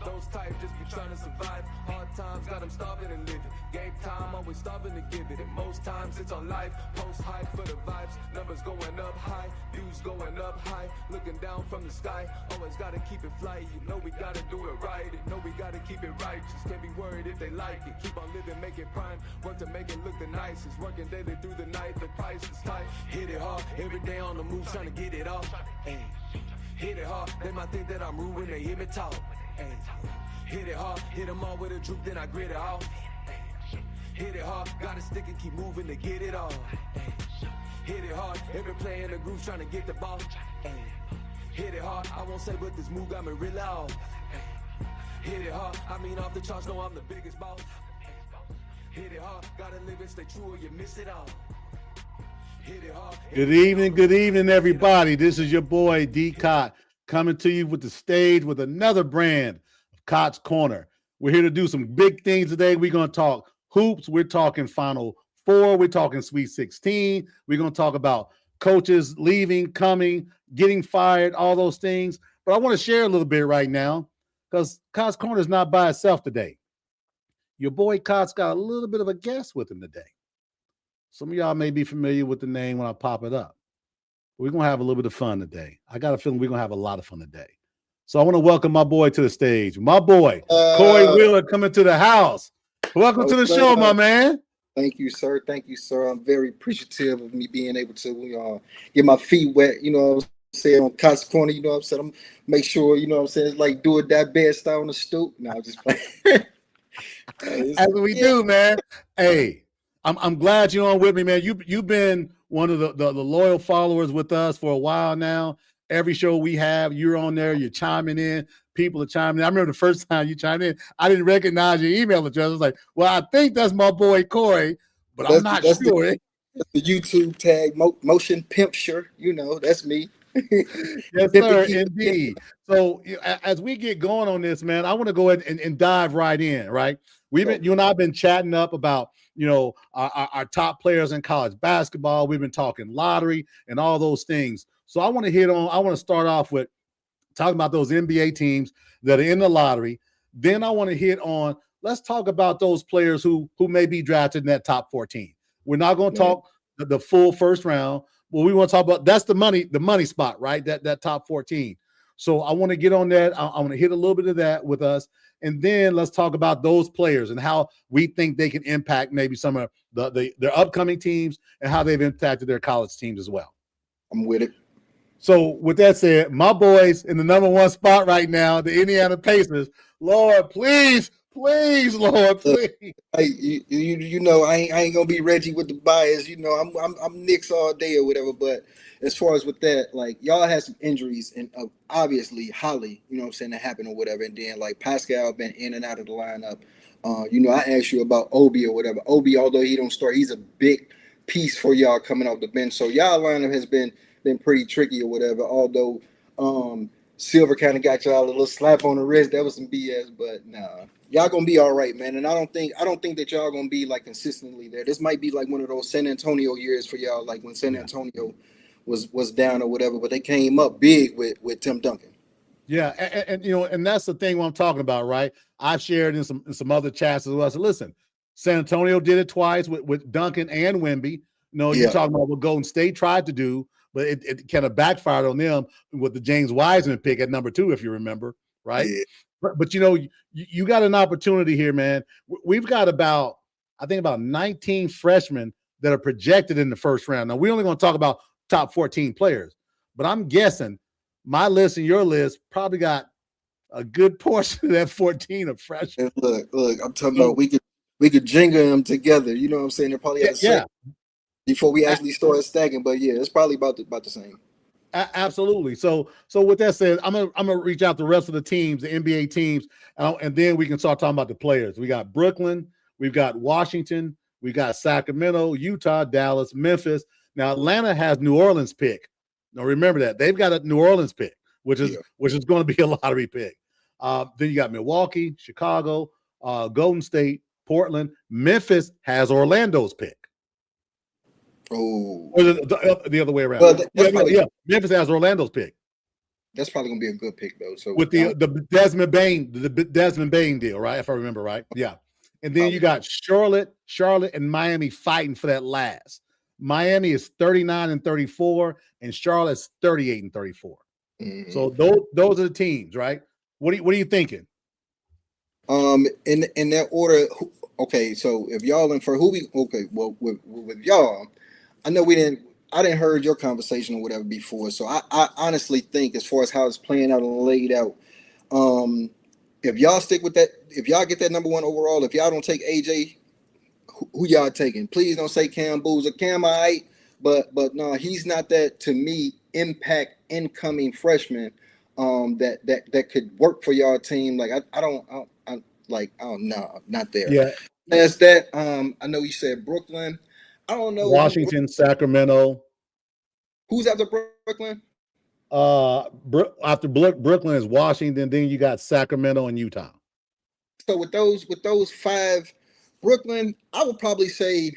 those types just be trying to survive. Hard times got them starving and living. Game time, always starving to give it. And most times it's on life. Post hype for the vibes. Numbers going up high. Views going up high. Looking down from the sky. Always gotta keep it fly. You know we gotta do it right. You know we gotta keep it right. Just can't be worried if they like it. Keep on living, make it prime. Work to make it look the nicest. Working daily through the night. The price is tight. Hit it hard. Every day on the move, trying to get it off. Ay. Hit it hard. They might think that I'm rude when they hear me talk. Ay. Hit it hard. Hit them all with a droop, then I grit it off. Ay. Hit it hard. Gotta stick and keep moving to get it all. Ay. Hit it hard. Every play in the groove trying to get the ball. Ay. Hit it hard. I won't say, but this move got me real off. Ay. Hit it hard. I mean, off the charts, know I'm the biggest boss. Hit it hard. Gotta live and stay true or you miss it all. Good evening, everybody. This is your boy Dcot coming to you with the stage with another brand of Cot's Corner. We're here to do some big things today. We're going to talk hoops. We're talking Final Four. We're talking Sweet 16. We're going to talk about coaches leaving, coming, getting fired, all those things. But I want to share a little bit right now because Cot's Corner is not by itself today. Your boy Cot's got a little bit of a guest with him today. Some of y'all may be familiar with the name when I pop it up. We're going to have a little bit of fun today. I got a feeling we're going to have a lot of fun today. So I want to welcome my boy to the stage. My boy, Corey Wheeler, coming to the house. Welcome to the show, my man. Thank you, sir. Thank you, sir. I'm very appreciative of me being able to get my feet wet, you know what I'm saying, on Cot's Corner, you know what I'm saying. I'm make sure, you know what I'm saying, it's like do it that bad style on the stoop. No, I'm just playing. As we do, man. Hey. I'm glad you're on with me, man. You've been one of the loyal followers with us for a while now. Every show we have, you're on there. You're chiming in. People are chiming in. I remember the first time you chimed in, I didn't recognize your email address. I was like, well, I think that's my boy Corey, but I'm not sure. The YouTube tag, Motion Pimp Shirt. You know, that's me. Yes, sir, indeed. So as we get going on this, man, I want to go ahead and dive right in, right? You and I have been chatting up about, you know, our top players in college basketball. We've been talking lottery and all those things. So I want to start off with talking about those NBA teams that are in the lottery. Then I want to hit on, let's talk about those players who may be drafted in that top 14. We're not going to talk the full first round. Well, we want to talk about that's the money spot, right? That top 14. So I want to get on that. I want to hit a little bit of that with us. And then let's talk about those players and how we think they can impact maybe some of their upcoming teams and how they've impacted their college teams as well. I'm with it. So with that said, my boys in the number one spot right now, the Indiana Pacers. Lord, please, Lord, please. Hey, you know, I ain't gonna be Reggie with the bias. You know, I'm Knicks all day or whatever. But as far as with that, like y'all had some injuries and obviously Holly, you know what I'm saying, that happened or whatever. And then like Pascal been in and out of the lineup. You know, I asked you about Obi or whatever. Obi, although he don't start, he's a big piece for y'all coming off the bench. So y'all lineup has been pretty tricky or whatever. Although Silver kind of got y'all a little slap on the wrist. That was some BS, but nah. Y'all gonna be all right, man. And I don't think that y'all gonna be like consistently there. This might be like one of those San Antonio years for y'all, like when San Antonio was down or whatever, but they came up big with Tim Duncan. Yeah, and you know, and that's the thing what I'm talking about, right? I've shared in some other chats as well. I said, listen, San Antonio did it twice with Duncan and Wemby. You know, you're talking about what Golden State tried to do, but it kind of backfired on them with the James Wiseman pick at number 2, if you remember, right? Yeah. But you know, you got an opportunity here, man. We've got about 19 freshmen that are projected in the first round. Now, we're only going to talk about top 14 players, but I'm guessing my list and your list probably got a good portion of that 14 of freshmen. And look, I'm talking about we could jingle them together. You know what I'm saying? They're probably at the same before we actually start stacking. But yeah, it's probably about the same. Absolutely. So with that said, I'm gonna reach out to the rest of the teams, the NBA teams, and then we can start talking about the players. We got Brooklyn, we've got Washington, we got Sacramento, Utah, Dallas, Memphis. Now Atlanta has New Orleans pick. Now remember that they've got a New Orleans pick, which is going to be a lottery pick. Then you got Milwaukee, Chicago, Golden State, Portland. Memphis has Orlando's pick. Oh, or the other way around. Well, yeah, Memphis has Orlando's pick. That's probably gonna be a good pick though. So with the Desmond Bain deal, right? If I remember right, yeah. And then you got Charlotte, and Miami fighting for that last. Miami is 39-34, and Charlotte's 38-34. Mm-hmm. So those are the teams, right? What are you thinking? In that order, okay. So if y'all in for who we well with y'all, I know I didn't heard your conversation or whatever before. So I honestly think as far as how it's playing out and laid out, if y'all stick with that, if y'all get that number one overall, if y'all don't take AJ, who y'all taking? Please don't say Cam Boozer. Cam, but no, he's not that to me impact incoming freshman that could work for y'all team. Like I don't no, not there. Yeah. As that I know you said Brooklyn. I don't know Washington, Sacramento. Who's after Brooklyn? After Brooklyn is Washington. Then you got Sacramento and Utah. So with those five, Brooklyn, I would probably say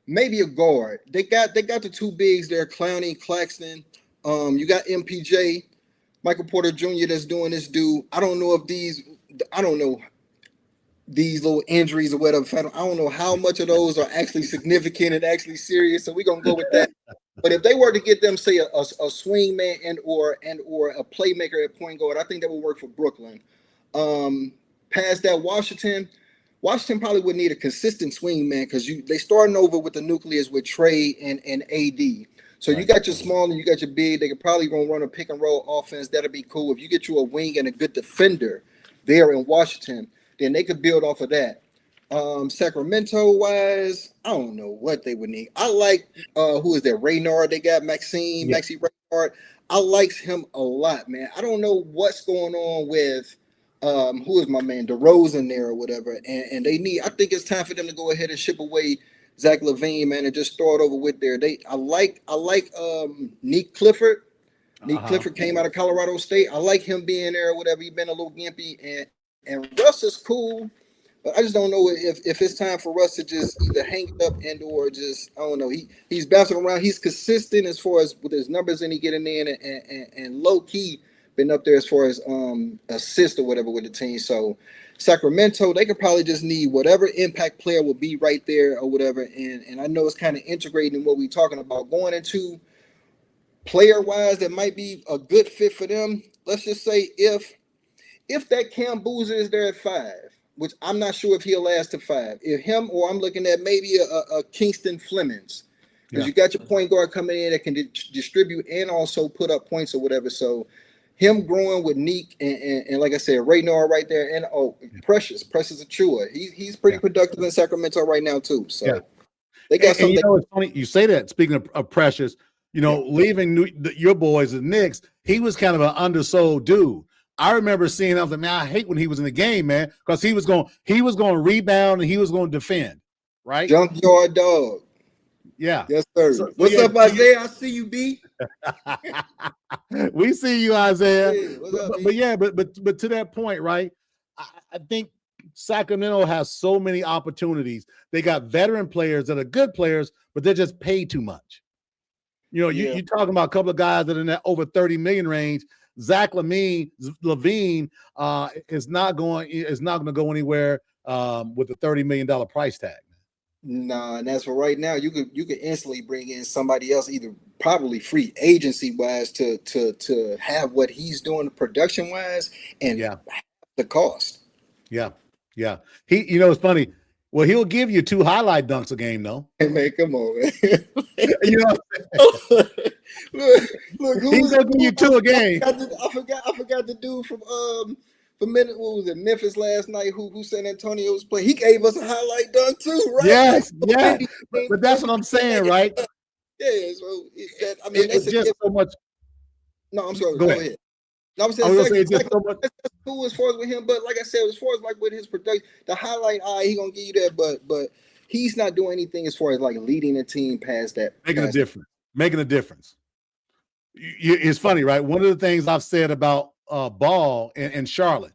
maybe a guard. They got the two bigs there, Clowney, Claxton. You got MPJ, Michael Porter Jr. that's doing this dude. I don't know these little injuries or whatever. I don't know how much of those are actually significant and actually serious. So we're gonna go with that. But if they were to get them, say, a swing man and or a playmaker at point guard, I think that would work for Brooklyn. Past that, Washington probably would need a consistent swing man because they starting over with the nucleus with Trey and AD. So you got your small and you got your big. They could probably gonna run a pick and roll offense. That'll be cool. If you get you a wing and a good defender there in Washington, then they could build off of that. Sacramento wise, I don't know what they would need. I like who is that? Raynard. They got Maxi Raynard. I likes him a lot, man. I don't know what's going on with who is my man DeRozan there or whatever, and they need. I think it's time for them to go ahead and ship away Zach LaVine, man, and just throw it over with there. I like Nick Clifford. Nick Clifford came out of Colorado State. I like him being there or whatever. He's been a little gimpy, and Russ is cool. But I just don't know if it's time for Russ to just either hang it up and or just, I don't know. He's bouncing around. He's consistent as far as with his numbers and he getting in and low key been up there as far as assist or whatever with the team. So Sacramento, they could probably just need whatever impact player will be right there or whatever. And I know it's kind of integrating what we're talking about going into player wise that might be a good fit for them. Let's just say if that Cam Boozer is there at 5. Which I'm not sure if he'll last to 5. If him or I'm looking at maybe a Kingston Flemings. Because you got your point guard coming in that can distribute and also put up points or whatever. So him growing with Neek and like I said, Raynard right there. And Precious Achua. He's pretty productive in Sacramento right now too. So they got something. You know, it's funny you say that. Speaking of Precious, leaving your boys, the Knicks, he was kind of an undersold dude. I remember seeing, I was like, man, I hate when he was in the game, man, because he was going to rebound and he was going to defend, right? Junkyard dog. Yeah. Yes, sir. So, what's up, Isaiah? I see you, B. We see you, Isaiah. Hey, but to that point, right? I think Sacramento has so many opportunities. They got veteran players that are good players, but they're just paid too much. You know, you're talking about a couple of guys that are in that over 30 million range. Zach LaVine is not going to go anywhere with a $30 million price tag. Nah, and that's for right now. You could instantly bring in somebody else, either probably free agency wise to have what he's doing production wise and the cost. Yeah. He, it's funny. Well, he'll give you 2 highlight dunks a game, though. Hey, man, come on, man. Look, he's gonna give you 2 a game. I forgot the dude from what was it, Memphis last night? Who San Antonio was playing? He gave us a highlight dunk too, right? Yes. But that's what I'm saying, right? Yeah. So it's just so much. No, I'm sorry. Go ahead. No, I'm saying that's cool as far as with him, but like I said, as far as like with his production, the highlight he gonna give you that, but he's not doing anything as far as like leading the team past that. Making a difference. It's funny, right? One of the things I've said about Ball in Charlotte,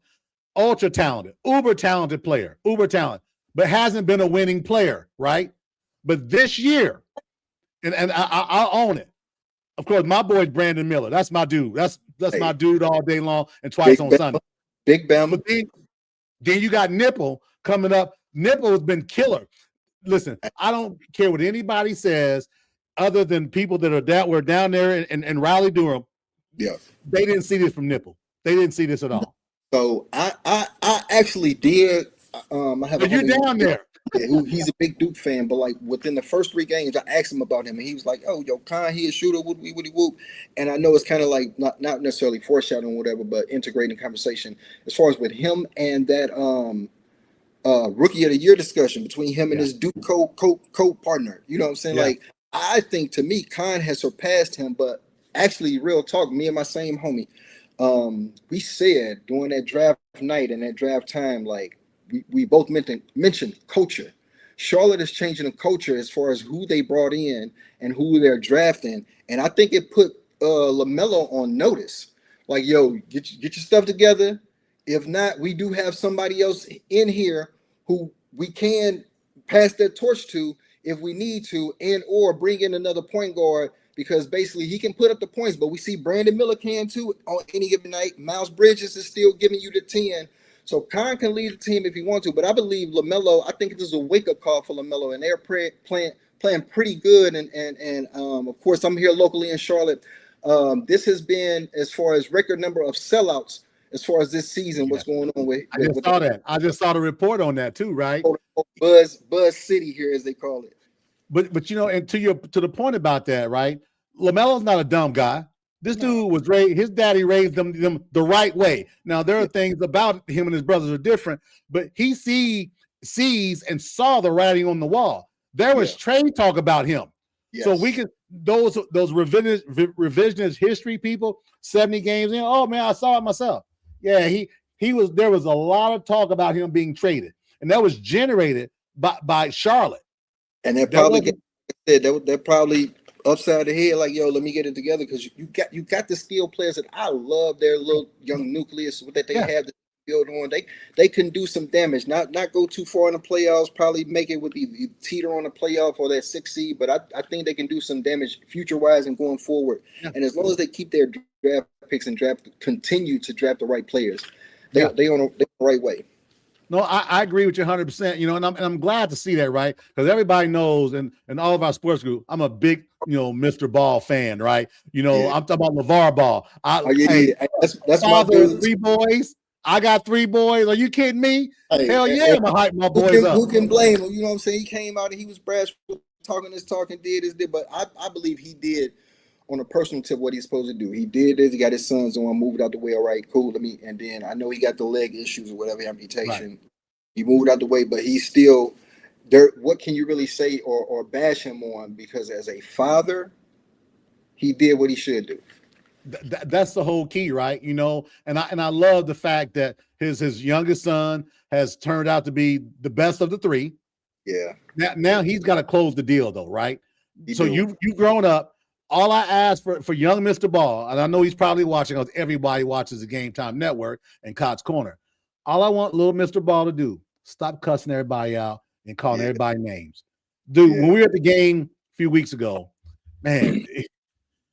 ultra talented, uber talented player, but hasn't been a winning player, right? But this year, and I'll own it. Of course, my boy Brandon Miller. That's my dude. That's That's my dude all day long and twice Big on Bama, Sunday. Big Bama. But then you got Nipple coming up. Nipple has been killer. Listen, I don't care what anybody says, other than people that were down there in Raleigh, Durham. Yeah, they didn't see this from Nipple. They didn't see this at all. So I actually did. I have. But you're down there. He's a big Duke fan, but like within the first 3 games, I asked him about him, and he was like, "Oh, yo, Khan, he a shooter, woody whoop." And I know it's kind of like not necessarily foreshadowing or whatever, but integrating conversation as far as with him and that rookie of the year discussion between him and his Duke co-partner. You know what I'm saying? Like, I think to me, Khan has surpassed him, but actually, real talk, me and my same homie, we said during that draft night and that draft time, like we both mentioned culture. Charlotte is changing the culture as far as who they brought in and who they're drafting, and I think it put LaMelo on notice. Like, yo, get your stuff together. If not, we do have somebody else in here who we can pass that torch to if we need to, and or bring in another point guard, because basically he can put up the points, but we see Brandon Miller can too on any given night. Miles Bridges is still giving you the 10. So Khan can lead the team if he wants to, but I believe LaMelo, I think this is a wake-up call for LaMelo, and they're playing pretty good. And of course, I'm here locally in Charlotte. This has been, as far as record number of sellouts, as far as this season, what's going on with that. I just saw the report on that too, right? Buzz City here, as they call it. But you know, and to the point about that, right? LaMelo's not a dumb guy. This dude was raised, his daddy raised them the right way. Now, there are things about him and his brothers are different, but he sees and saw the writing on the wall. There was trade talk about him. Yes. So we can, those revisionist history people, 70 games in, oh man, I saw it myself. Yeah, there was a lot of talk about him being traded, and that was generated by Charlotte. And they're probably upside the head, like, yo, let me get it together, because you got the skill players that I love. Their little young nucleus that they have to build on. They can do some damage, not go too far in the playoffs, probably make it with the teeter on the playoff or that 6 seed, but I think they can do some damage future wise and going forward. Yeah. And as long as they keep their draft picks and continue to draft the right players, they're on the right way. No, I agree with you 100%. You know, and I'm glad to see that, right? Because everybody knows, and all of our sports group, I'm a big, Mr. Ball fan, right? You know, I'm talking about LeVar Ball. That's my dude. 3 boys. I got 3 boys. Are you kidding me? Hell yeah, I'm gonna hype my boys up. Who can blame him? You know what I'm saying? He came out and he was brash, talking this talk and did this, but I believe he did on a personal tip what he's supposed to do. He did this. He got his sons on, moved out the way. All right, cool. And then I know he got the leg issues or whatever, amputation. Right. He moved out the way, but he's still there. What can you really say or bash him on? Because as a father, he did what he should do. That's the whole key, right? You know, and I love the fact that his youngest son has turned out to be the best of the 3. Yeah. Now he's got to close the deal, though, right? You've grown up. All I ask for young Mr. Ball, and I know he's probably watching, because everybody watches the Game Time Network and Cott's Corner. All I want little Mr. Ball to do, stop cussing everybody out and calling everybody names. Dude, when we were at the game a few weeks ago, man,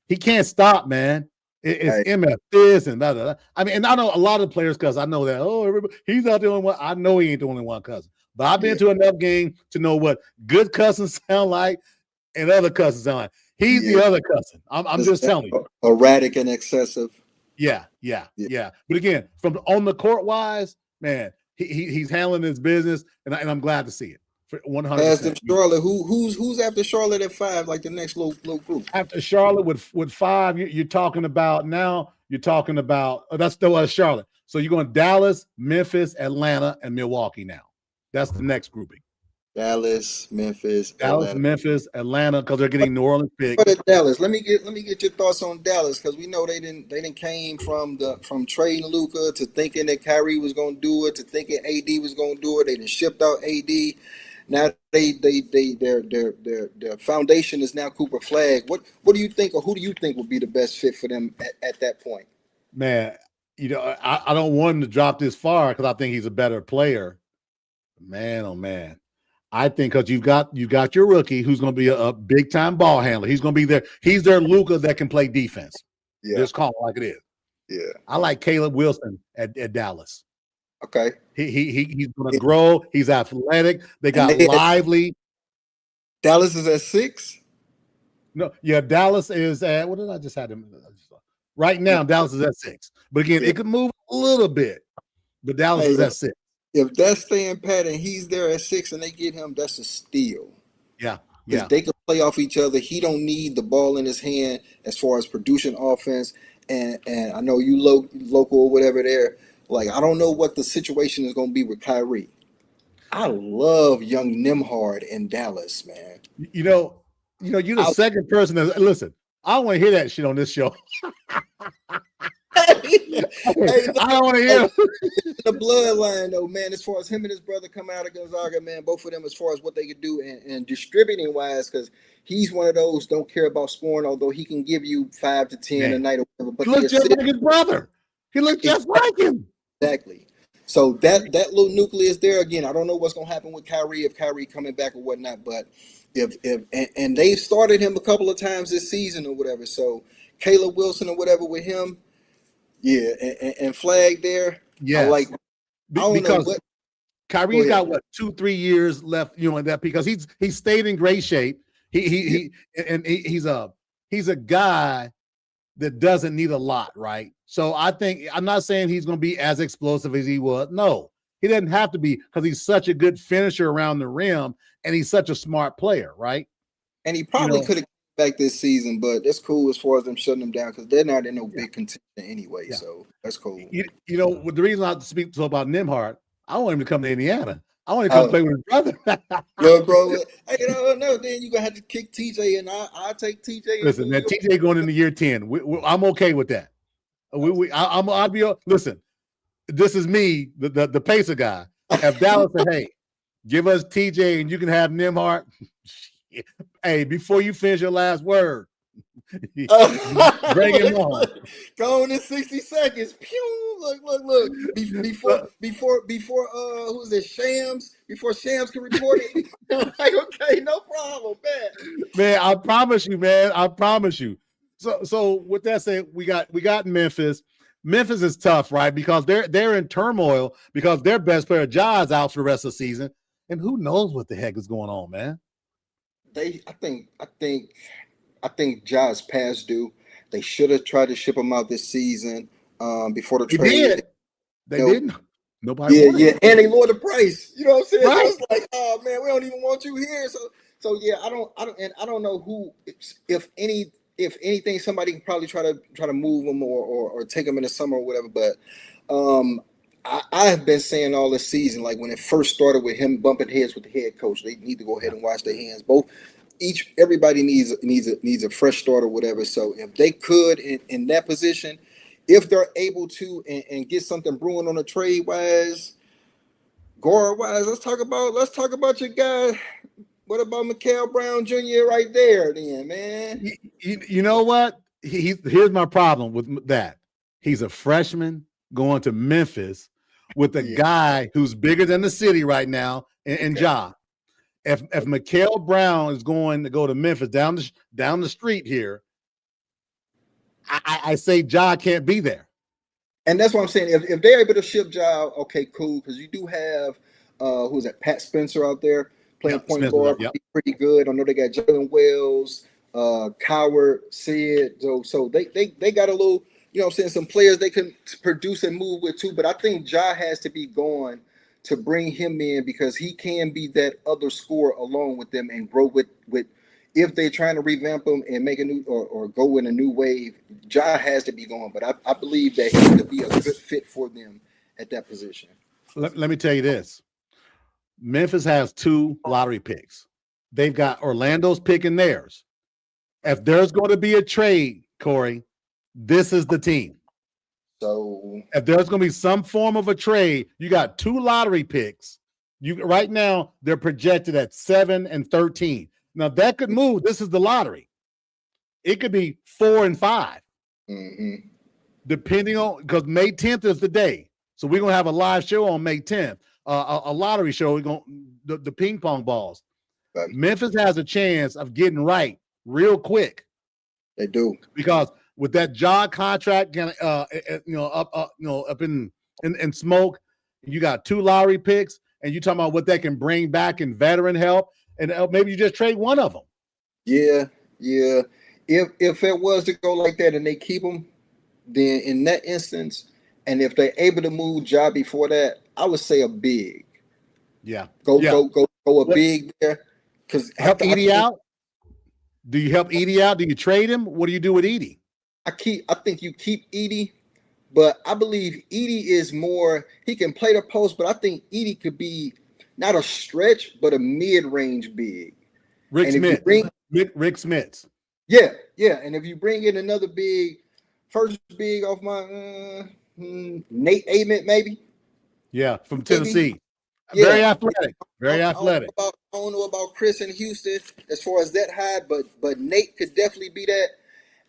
he can't stop, man. It's MF this and blah, blah, blah. I mean, and I know a lot of players cuss. I know that, he's not the only one. I know he ain't the only one cussing. But I've been to enough games to know what good cussing sound like and other cussing sound like. He's the other cussing. I'm just telling you. Erratic and excessive. Yeah. But again, from on the court wise, man, he's handling his business, and I'm glad to see it. 100%. As of Charlotte, who's after Charlotte at 5? Like the next little group. After Charlotte with 5, you're talking about now. You're talking about that's still Charlotte. So you're going Dallas, Memphis, Atlanta, and Milwaukee now. That's the next grouping. Dallas, Memphis, Atlanta, because they're getting New Orleans pick. Dallas. Let me get your thoughts on Dallas, because we know they didn't came from trading Luka to thinking that Kyrie was going to do it, to thinking AD was going to do it. They done shipped out AD. Now their foundation is now Cooper Flag. What do you think, or who do you think would be the best fit for them at that point? Man, I don't want him to drop this far because I think he's a better player. Man, oh man. I think because you've got your rookie who's going to be a big time ball handler. He's going to be there. He's their Luka that can play defense. Yeah. Just call it like it is. Yeah. I like Caleb Wilson at Dallas. Okay. He's going to grow. He's athletic. They got they lively. Dallas is at 6. No, yeah, Dallas is at, what did I just have him? Right now, Dallas is at 6. But again, it could move a little bit. But Dallas is at 6. If that's staying pat and he's there at 6 and they get him, that's a steal. Yeah. Because they can play off each other. He don't need the ball in his hand as far as producing offense. And I know you local or whatever there. Like, I don't know what the situation is going to be with Kyrie. I love young Nembhard in Dallas, man. You're the second person that listen. I don't want to hear that shit on this show. I don't want to hear the bloodline though, man. As far as him and his brother come out of Gonzaga, man, both of them as far as what they could do and distributing wise, because he's one of those don't care about scoring, although he can give you 5 to 10 a night or whatever. But he looks just like his brother. He looks just like him. Exactly. So that little nucleus there again. I don't know what's gonna happen with Kyrie if Kyrie coming back or whatnot, but if they've started him a couple of times this season or whatever. So Caleb Wilson or whatever with him. Yeah, and Flag there. Yeah, I don't know what Kyrie's got 2-3 years left, that because he's stayed in great shape. He's a guy that doesn't need a lot, right? So I'm not saying he's going to be as explosive as he was. No, he doesn't have to be because he's such a good finisher around the rim and he's such a smart player, right? And he probably could have back this season, but that's cool as far as them shutting them down because they're not in no big contention anyway. Yeah. So that's cool. The reason I speak so about Nembhard, I want him to come to Indiana. I want to come play with his brother. Yo, bro. No, then you're gonna have to kick TJ, and I'll take TJ. Listen, man, TJ going into year 10. I'm okay with that. I'll be listen. This is me, the Pacer guy. If Dallas said, "Hey, give us TJ, and you can have Nembhard." Hey, before you finish your last word, bring him on. Go on in 60 seconds. Pew! Look. Before who's this? Shams? Before Shams can report it. Like, okay, no problem, man. I promise you, man. I promise you. So with that said, we got Memphis. Memphis is tough, right? Because they're in turmoil because their best player, Ja, is out for the rest of the season. And who knows what the heck is going on, man. I think Ja's past due. They should have tried to ship him out this season before the trade. They didn't. Nobody. Yeah, and they lowered the price. You know what I'm saying? Right. So it's like, oh man, we don't even want you here. So yeah, I don't know who, if anything, somebody can probably try to move him or take him in the summer or whatever. But I have been saying all this season, like when it first started with him bumping heads with the head coach, they need to go ahead and wash their hands. Everybody needs a fresh start or whatever. So if they could in that position, if they're able to and get something brewing on a trade wise, guard wise, let's talk about your guy. What about Mikael Brown Jr. right there, then, man? You know what? Here's my problem with that. He's a freshman going to Memphis with a guy who's bigger than the city right now, and Ja. If Mikael Brown is going to go to Memphis down the street here, I say Ja can't be there. And that's what I'm saying. If they're able to ship Ja, okay, cool. Because you do have who's that? Pat Spencer out there playing point guard, pretty good. I know they got Jalen Wells, Coward, Sid. So they got a little. You know what I'm saying? Some players they can produce and move with too. But I think Ja has to be gone to bring him in because he can be that other scorer along with them and grow with if they're trying to revamp him and make a new or go in a new wave, Ja has to be gone. But I believe that he could be a good fit for them at that position. Let me tell you this. Memphis has 2 lottery picks. They've got Orlando's picking theirs. If there's going to be a trade, Corey, this is the team. So if there's going to be some form of a trade, you got 2 lottery picks. Right now they're projected at 7 and 13. Now that could move. This is the lottery. It could be 4 and 5, depending on because May 10th is the day. So we're gonna have a live show on May 10th, a lottery show. We're going the ping pong balls. Right. Memphis has a chance of getting right real quick. They do because with that job contract, up in smoke. You got 2 lottery picks, and you talking about what they can bring back in veteran help, and maybe you just trade one of them. Yeah. If it was to go like that and they keep them, then in that instance, and if they're able to move Ja before that, I would say a big. Yeah. Go a big there. Because help Edie out. Do you help Edie out? Do you trade him? What do you do with Edie? I think you keep Edie, but I believe Edie is more. He can play the post, but I think Edie could be not a stretch, but a mid-range big. Rick Smits. Yeah. And if you bring in another big, first big off my Nate Ament, maybe. Yeah, from Tennessee. Yeah. Very athletic. I don't know about Chris in Houston as far as that high, but Nate could definitely be that.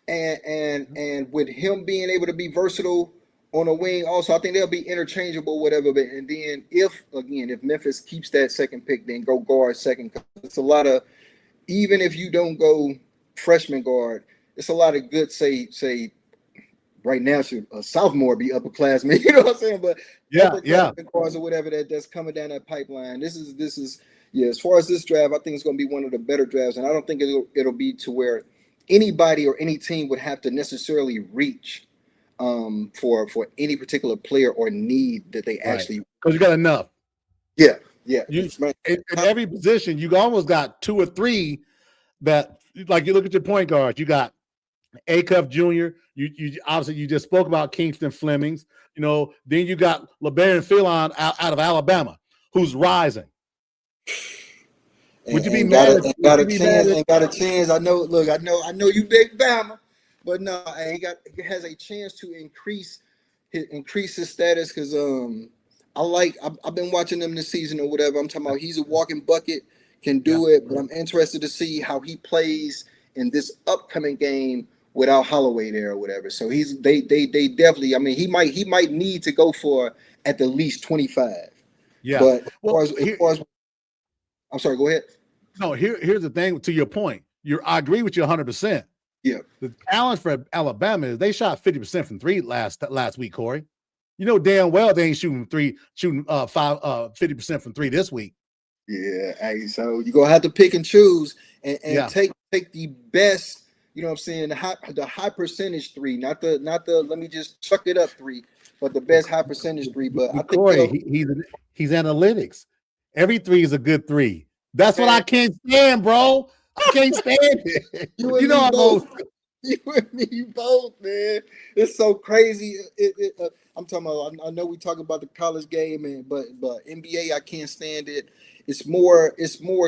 And with him being able to be versatile on a wing, also I think they'll be interchangeable, whatever. But and then if Memphis keeps that second pick, then go guard second. It's a lot of, even if you don't go freshman guard, it's a lot of good say right now should a sophomore be upperclassman, you know what I'm saying? But guards or whatever that's coming down that pipeline. This is as far as this draft, I think it's going to be one of the better drafts, and I don't think it'll be to where anybody or any team would have to necessarily reach for any particular player or need that they actually, because you got enough. Yeah. In every position, you almost got 2 or 3 that, like, you look at your point guards, you got Acuff Jr. You obviously you just spoke about Kingston Flemings. Then you got LeBaron Philon out of Alabama, who's rising. Would you be mad? Got a chance. I know you big Bama, but no, he has a chance to increase his status because I've been watching him this season or whatever. I'm talking about he's a walking bucket, can do it, but I'm interested to see how he plays in this upcoming game without Holloway there or whatever. So they definitely, I mean, he might need to go for at the least 25. Yeah. But I'm sorry, go ahead. No, here's the thing to your point. I agree with you 100%. Yeah. The challenge for Alabama is they shot 50% from 3 last week, Corey. You know damn well they ain't shooting 50% from 3 this week. Yeah. Hey, so you're gonna have to pick and choose and take the best, you know what I'm saying, the high percentage 3, not the let me just chuck it up 3, but the best high percentage 3. But I think Corey, he's analytics. Every 3 is a good 3. That's what I can't stand, bro. I can't stand it. You and me both, man. It's so crazy. I'm talking about. I know we talk about the college game, but NBA, I can't stand it. It's more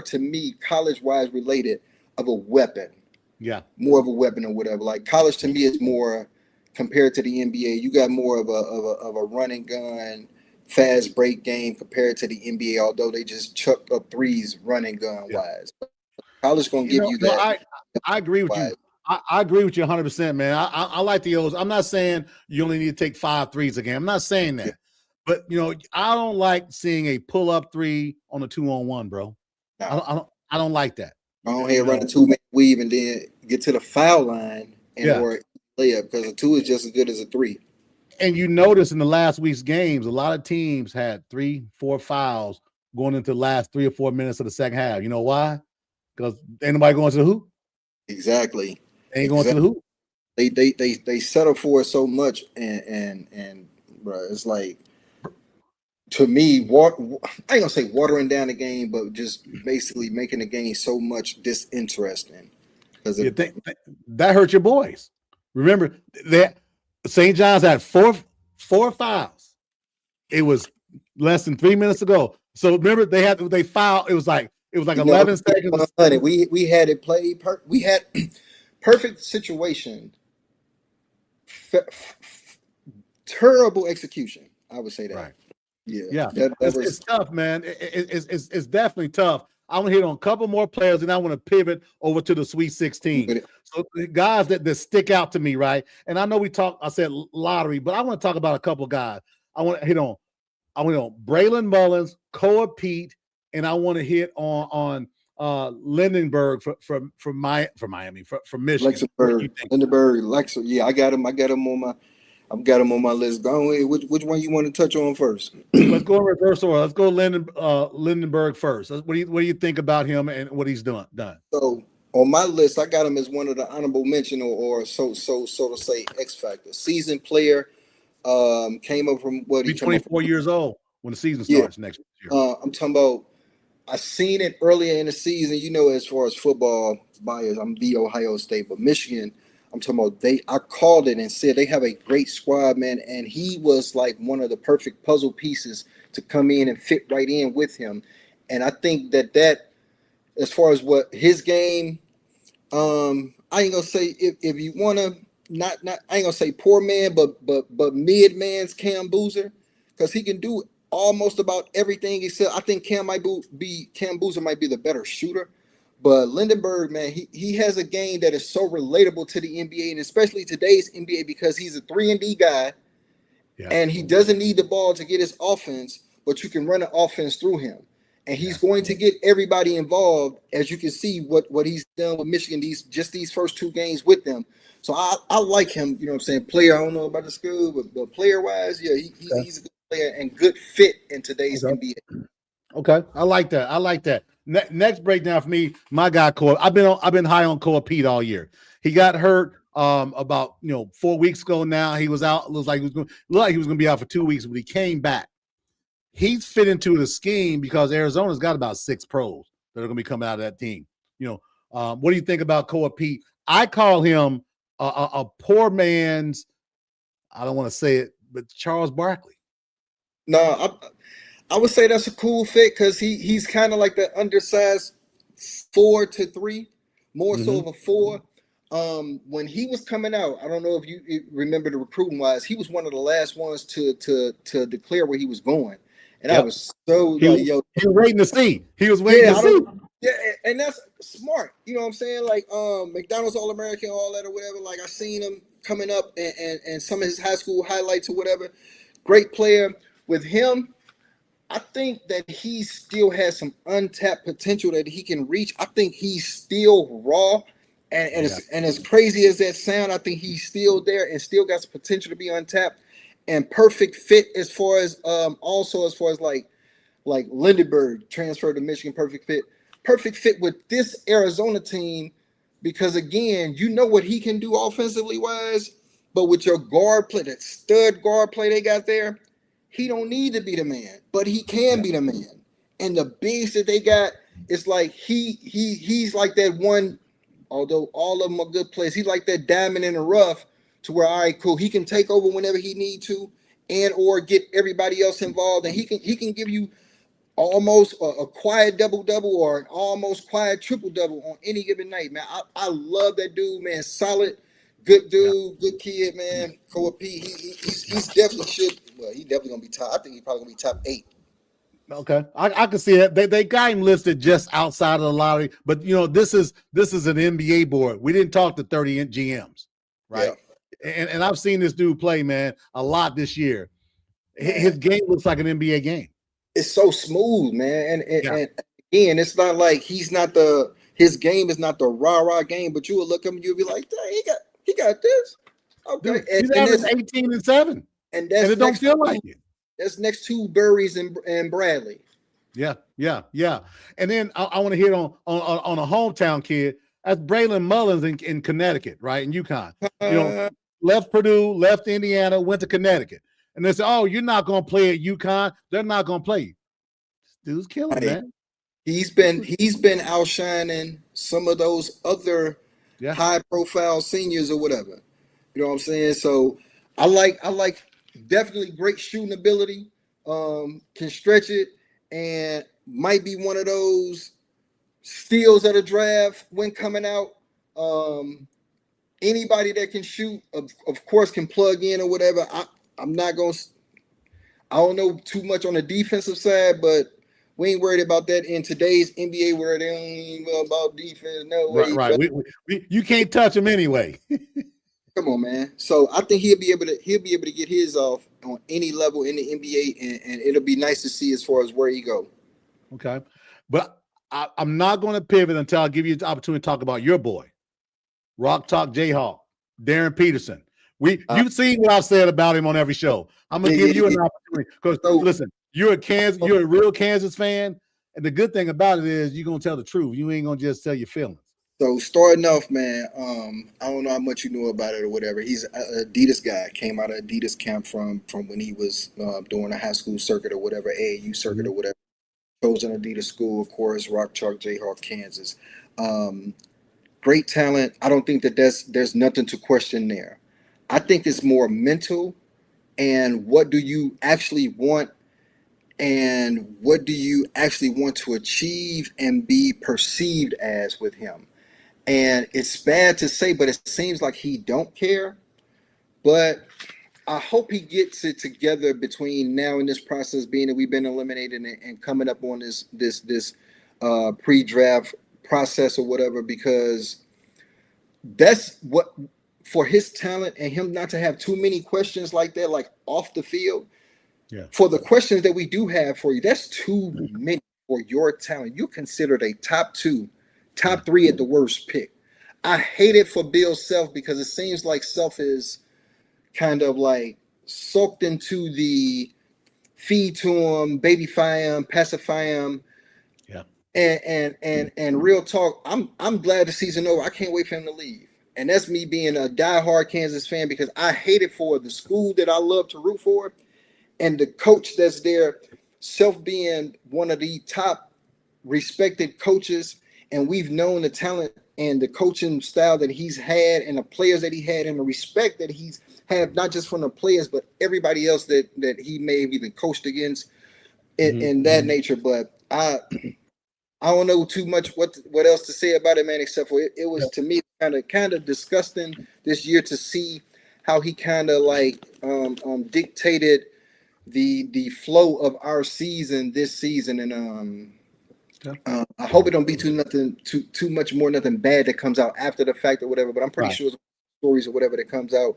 to me college wise related of a weapon. Yeah, more of a weapon or whatever. Like college to me is more compared to the NBA. You got more of a run and gun, fast break game compared to the NBA. Although they just chuck up threes, run and gun wise. College gonna give you that. I agree with you. I agree with you 100%, man. I like the O's. I'm not saying you only need to take 5 threes a game. I'm not saying that. But, I don't like seeing a pull-up 3 on a 2-on-1, bro. No. I don't like that. Go ahead, run a 2-man weave and then get to the foul line or layup, because a 2 is just as good as a 3. And you notice in the last week's games, a lot of teams had 3-4 fouls going into the last 3 or 4 minutes of the second half. You know why? Because ain't nobody going to the hoop. Exactly. Ain't going to the hoop. They settle for it so much, and bro, it's like, to me, I ain't gonna say watering down the game, but just basically making the game so much disinteresting. Because that hurt your boys. Remember that St. John's had four fouls. It was less than 3 minutes ago. So remember they fouled. It was like 11 seconds. We had it played. We had perfect situation. Terrible execution. I would say that. Right. Yeah. It's tough, man. It's definitely tough. I want to hit on a couple more players, and I want to pivot over to the Sweet 16. So the guys that stick out to me, right? And I know I said lottery, but I want to talk about a couple guys. I want to hit on Braylon Mullins, Koa Pete, and I want to hit on Lindenberg from Miami, from Michigan? What do you Lexingburg, think? Lindenberg, Lex. Yeah, I got him. I've got him on my list. Go ahead. Which one you want to touch on first? Let's go in reverse order. Let's go Lindenberg first. What do you think about him and what he's done? So on my list, I got him as one of the honorable mention or so to say X factor seasoned player. Came up from what he Be 24 years old when the season Yeah, starts next year. I'm talking about. I seen it earlier in the season. You know, as far as football bias, I'm the Ohio State, but Michigan. I'm talking about I called it and said they have a great squad, man, and he was like one of the perfect puzzle pieces to come in and fit right in with him. And I think that as far as what his game, I ain't gonna say if you wanna not I ain't gonna say poor man, but mid man's Cam Boozer, because he can do almost about everything except I think Cam Boozer might be the better shooter. But Lindenberg, man, he has a game that is so relatable to the NBA and especially today's NBA because he's a 3-and-D guy, and he doesn't need the ball to get his offense, but you can run an offense through him. And he's going to get everybody involved, as you can see what he's done with Michigan these first 2 games with them. So I like him, you know what I'm saying? Player, I don't know about the school, but player-wise, yeah, he's a good player and good fit in today's NBA. Okay, I like that. Next breakdown for me, my guy Cole. I've been high on Cole Pete all year. He got hurt about 4 weeks ago. Now he was out. Looked like he was going to be out for 2 weeks, but he came back. He's fit into the scheme because Arizona's got about 6 pros that are going to be coming out of that team. What do you think about Cole Pete? I call him a poor man's. I don't want to say it, but Charles Barkley. No, I would say that's a cool fit because he's kind of like the undersized 4 to 3, more so of a 4. When he was coming out, I don't know if you remember the recruiting wise, he was one of the last ones to declare where he was going. And I was so he was waiting to see. He was waiting to see. Yeah, and that's smart. You know what I'm saying? Like McDonald's All-American, all that or whatever. Like I seen him coming up and some of his high school highlights or whatever. Great player. With him, I think that he still has some untapped potential that he can reach. I think he's still raw. And as crazy as that sound, I think he's still there and still got some potential to be untapped and perfect fit as far as like Lindenberg transferred to Michigan, perfect fit with this Arizona team because again, you know what he can do offensively wise, but with your guard play, that stud guard play they got there, he don't need to be the man, but he can be the man. And the bigs that they got, it's like he's like that one. Although all of them are good players, he's like that diamond in the rough to where, all right, cool. He can take over whenever he need to and or get everybody else involved. And he can give you almost a quiet double-double or an almost quiet triple-double on any given night, man. I love that dude, man. Solid, good dude, good kid, man. Cole P, he's definitely he's definitely going to be top. I think he's probably going to be top 8. Okay, I can see it. They got him listed just outside of the lottery, but this is an NBA board. We didn't talk to 30 GMs, right? Yeah. And I've seen this dude play, man, a lot this year. His game looks like an NBA game. It's so smooth, man, and again, it's not like his game is not the rah game, but you will look at him, you'll be like, he got this. Okay, dude, he's averaging 18 and 7, and it don't feel like it. That's next to Burries and Bradley. Yeah. And then I want to hit on a hometown kid. That's Braylon Mullins in Connecticut, right? In UConn. Left Purdue, left Indiana, went to Connecticut. And they said, oh, you're not going to play at UConn. They're not going to play you. This dude's killing, man. He's been outshining some of those other high-profile seniors or whatever. You know what I'm saying? So I like definitely great shooting ability, can stretch it, and might be one of those steals of the draft when coming out. Anybody that can shoot, of course, can plug in or whatever. I don't know too much on the defensive side, but we ain't worried about that in today's NBA where they don't even know about defense. No way. Right. You can't touch him anyway. Come on, man. So I think he'll be able to get his off on any level in the NBA, and it'll be nice to see as far as where he go. Okay, but I'm not going to pivot until I give you the opportunity to talk about your boy, Rock Talk Jayhawk, Darren Peterson. You've seen what I've said about him on every show. I'm gonna give you an opportunity because listen, you're a real Kansas fan, and the good thing about it is you're gonna tell the truth. You ain't gonna just tell your feelings. So starting off, man, I don't know how much you know about it or whatever. He's an Adidas guy. Came out of Adidas camp from when he was doing a high school circuit or whatever, AAU circuit or whatever. Chose an Adidas school, of course, Rock Chalk Jayhawk, Kansas. Great talent. I don't think that there's nothing to question there. I think it's more mental and what do you actually want and what do you actually want to achieve and be perceived as with him. And it's bad to say, but it seems like he don't care. But I hope he gets it together between now and this process, being that we've been eliminated and coming up on this pre-draft process or whatever, because that's what, for his talent and him not to have too many questions like that, like off the field. Yeah. For the questions that we do have for you, that's too many for your talent. You're considered a top 3 at the worst pick. I hate it for Bill Self because it seems like Self is kind of like soaked into the feed to him, babyfy him, pacify him. Yeah. And real talk, I'm glad the season over. I can't wait for him to leave. And that's me being a diehard Kansas fan because I hate it for the school that I love to root for and the coach that's there, Self being one of the top respected coaches. And we've known the talent and the coaching style that he's had and the players that he had and the respect that he's had, not just from the players, but everybody else that he may have even coached against in that nature. But I don't know too much what else to say about it, man, except for it was to me kind of disgusting this year to see how he kind of like dictated the flow of our season this season. And I hope it don't be too much more nothing bad that comes out after the fact or whatever, but I'm pretty sure it's stories or whatever that comes out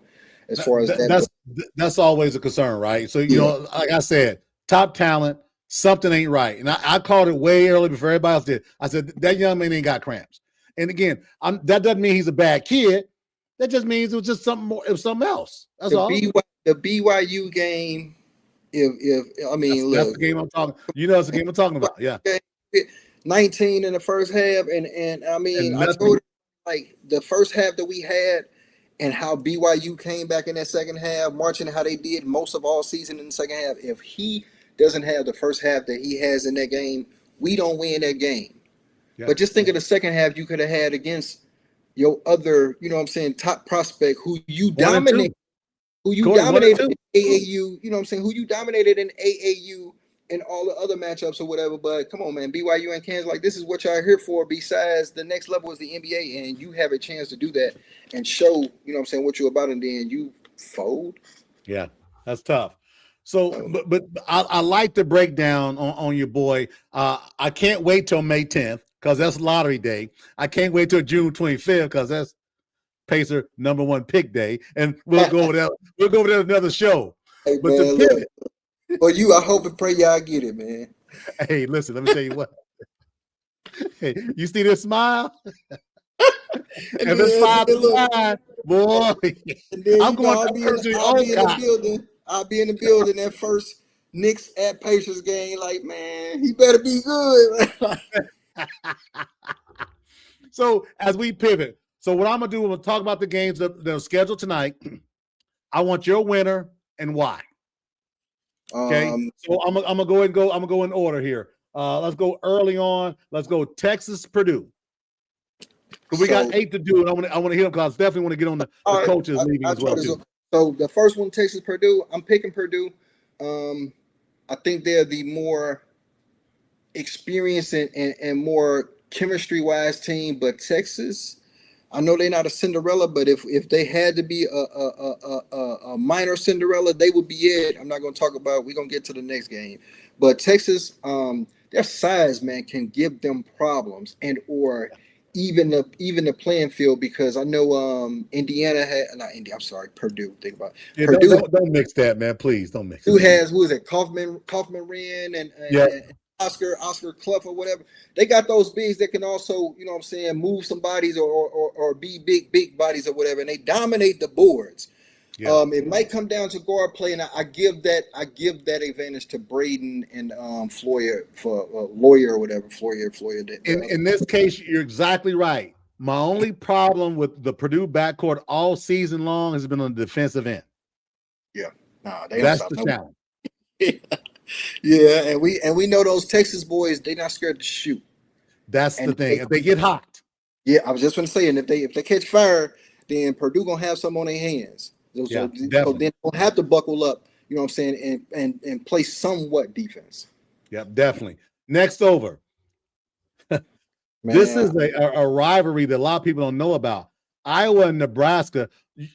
as far as that's always a concern, right? So you know, like I said, top talent, something ain't right. And I called it way early before everybody else did. I said that young man ain't got cramps. And again, that doesn't mean he's a bad kid. That just means it was just something more, it was something else. That's all. The BYU game, if I mean, that's the game I'm talking. You know, it's the game I'm talking about. Yeah. 19 in the first half, and I mean, I told you, like the first half that we had, and how BYU came back in that second half, marching how they did most of all season in the second half. If he doesn't have the first half that he has in that game, we don't win that game. Yeah. But just think of the second half you could have had against your other, you know what I'm saying, top prospect who you dominated. Who you dominated in AAU, you know what I'm saying? Who you dominated in AAU and all the other matchups or whatever. But come on, man, BYU and Kansas, like this is what y'all here for. Besides, the next level is the NBA, and you have a chance to do that and show, you know what I'm saying, what you're about, and then you fold. Yeah, that's tough. So, but I like the breakdown on your boy. I can't wait till May 10th because that's lottery day. I can't wait till June 25th because that's Pacer #1 pick day, and we'll go over that. We'll go over there another show. Hey, but man, look, for you, I hope and pray y'all get it, man. Hey, listen, let me tell you what. Hey, you see this smile? And this smile, boy. I'm going I'll be in the building. I'll be in the building that first Knicks at Pacers game. Like, man, he better be good. So as we pivot. So what I'm gonna do, I'm gonna talk about the games that are scheduled tonight. I want your winner and why. Okay, so I'm gonna go and go. I'm gonna go in order here. Let's go early on. Let's go Texas, Purdue. We got 8 to do, and I want to hit them because I definitely want to get on the coaches leaving as well too. So the first one, Texas, Purdue. I'm picking Purdue. I think they're the more experienced and more chemistry-wise team, but Texas. I know they're not a Cinderella, but if they had to be a minor Cinderella, they would be it. I'm not going to talk about. We're going to get to the next game, but Texas, their size, man, can give them problems and or even the playing field because I know Indiana had not India. I'm sorry, Purdue. Think about it. Purdue. Don't mix that, man. Please don't mix. Who is it? Kaufman Wren and Oscar Clough or whatever. They got those bigs that can also, you know what I'm saying, move some bodies or be big bodies or whatever, and they dominate the boards. Yeah. It might come down to guard play, and I give that advantage to Braden and Floyer for Lawyer or whatever. Floyer. In this case, you're exactly right. My only problem with the Purdue backcourt all season long has been on the defensive end. Yeah, nah, they don't That's stop the nobody. challenge. Yeah, and we know those Texas boys. They're not scared to shoot. That's And the thing. If they get hot, yeah, I was just going to say, and if they catch fire, then Purdue gonna have some on their hands. So definitely. then they'll have to buckle up. You know what I'm saying, and play somewhat defense. Yep, definitely. Next over. This is a rivalry that a lot of people don't know about. Iowa and Nebraska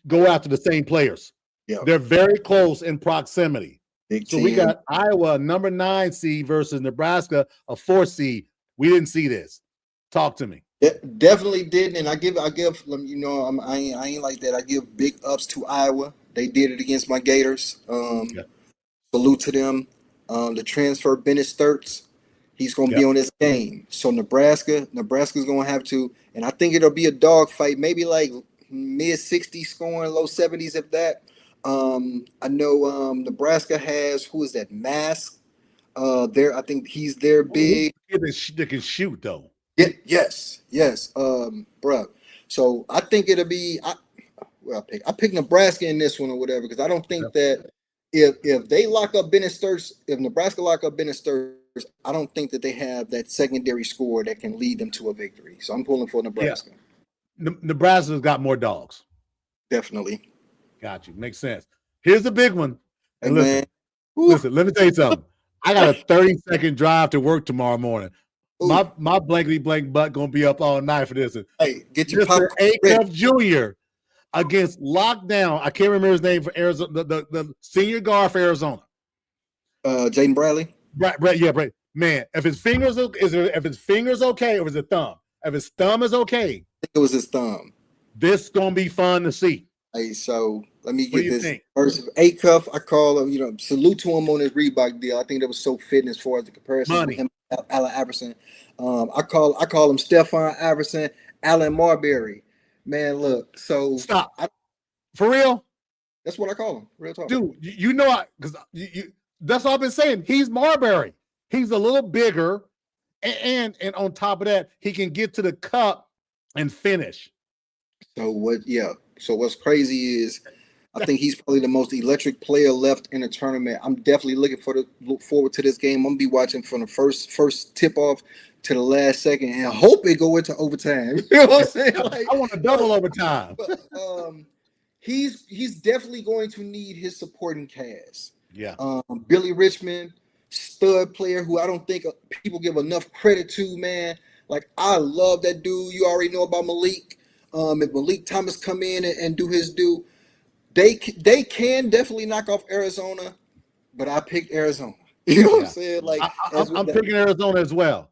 go after the same players. Yeah, they're very close in proximity. Big so 10. we got Iowa, number 9 seed, versus Nebraska, a 4 seed. We didn't see this. Talk to me. Definitely didn't, and I give you know, I ain't like that. I give big ups to Iowa. They did it against my Gators. Salute to them. The transfer Bennett Sturts, he's going to be on this game. So Nebraska's going to have to, and I think it'll be a dog fight, maybe like mid 60s scoring, low 70s if that. I know Nebraska has, who is that, Mask? I think he's their big. They can shoot though. Yeah, yes, bruh. So I think it'll be. I pick Nebraska in this one or whatever, because I don't think that if they lock up Bennett Sturts, if Nebraska lock up Bennett Sturts, I don't think that they have that secondary score that can lead them to a victory. So I'm pulling for Nebraska. Yeah. Nebraska's got more dogs. Definitely. Got you. Makes sense. Here's the big one. And listen, let me tell you something. I got a 30-second drive to work tomorrow morning. My blankety blank butt gonna be up all night for this. Hey, get your Mr. Dcot Jr. against lockdown. I can't remember his name for Arizona. The senior guard for Arizona. Jaden Bradley. Brett. Man, if his fingers okay, or is it thumb? If his thumb is okay, I think it was his thumb. This gonna be fun to see. Hey, so let me get this. Think? First, Acuff, I call him, salute to him on his Reebok deal. I think that was so fitting as far as the comparison with him, Allen Iverson. I call him Stefan Iverson, Allen Marbury. Man, look, so stop. For real? That's what I call him. Real talk. Dude, because that's all I've been saying. He's Marbury. He's a little bigger, and on top of that, he can get to the cup and finish. So what's crazy is, I think he's probably the most electric player left in the tournament. I'm definitely look forward to this game. I'm gonna be watching from the first tip off to the last second, and I hope it go into overtime. You know what I'm saying? Like, I want a double overtime. But, he's definitely going to need his supporting cast. Yeah. Billy Richmond, stud player who I don't think people give enough credit to, man. Like, I love that dude. You already know about Malik. If Malik Thomas come in and do his due, they can definitely knock off Arizona, but I picked Arizona. You know what I'm saying? Like, I'm picking Arizona as well.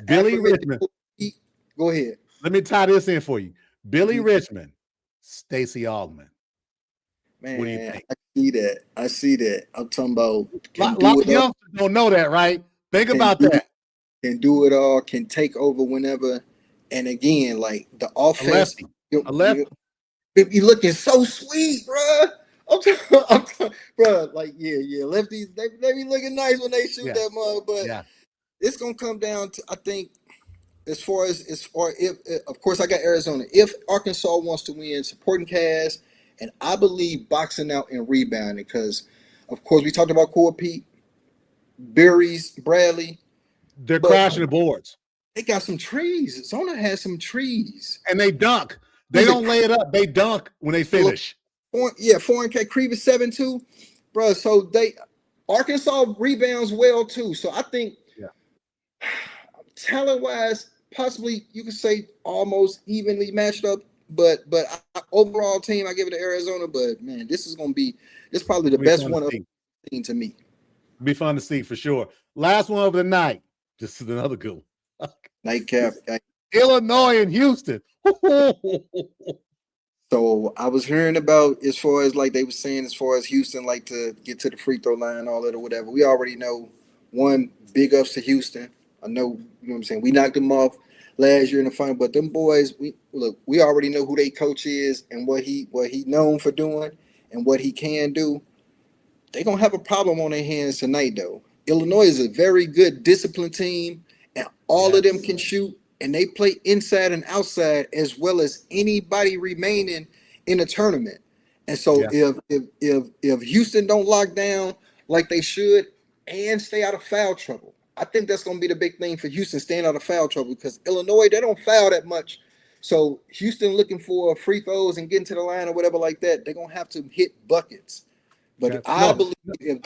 Billy Richmond. Go ahead. Let me tie this in for you. Billy Richmond, Stacey Augmon. Man, what do you think? I see that. I'm talking about. A lot of youngsters don't know that, right? Think about that. Can do it all. Can take over whenever. And again, like the offense, a lefty. Be looking so sweet, bro. I'm bro. Like, yeah, lefties, they be looking nice when they shoot that mug, but it's gonna come down to, I think, as far if of course I got Arizona. If Arkansas wants to win, supporting cast, and I believe boxing out and rebounding, because of course we talked about Core Pete, Berries, Bradley. They're crashing the boards. They got some trees. Zona has some trees. And they dunk. They don't lay it up. They dunk when they finish. 4K Creevis 7-2. Bro, so Arkansas rebounds well too. So I think talent-wise, possibly you could say almost evenly matched up. But overall team, I give it to Arizona. But man, this is probably the best one of the to me. It'll be fun to see for sure. Last one of the night. This is another good one. Nightcap. Illinois and Houston. So I was hearing about, as far as like they were saying, as far as Houston like to get to the free throw line, all that or whatever. We already know one, big ups to Houston. I know, you know what I'm saying. We knocked them off last year in the final, but them boys, we already know who they coach is and what he known for doing and what he can do. They're gonna have a problem on their hands tonight, though. Illinois is a very good disciplined team, and all of them can shoot, and they play inside and outside as well as anybody remaining in the tournament. And so if Houston don't lock down like they should and stay out of foul trouble, I think that's gonna be the big thing for Houston, staying out of foul trouble, because Illinois, they don't foul that much. So Houston looking for free throws and getting to the line or whatever like that, they're gonna have to hit buckets. But I believe if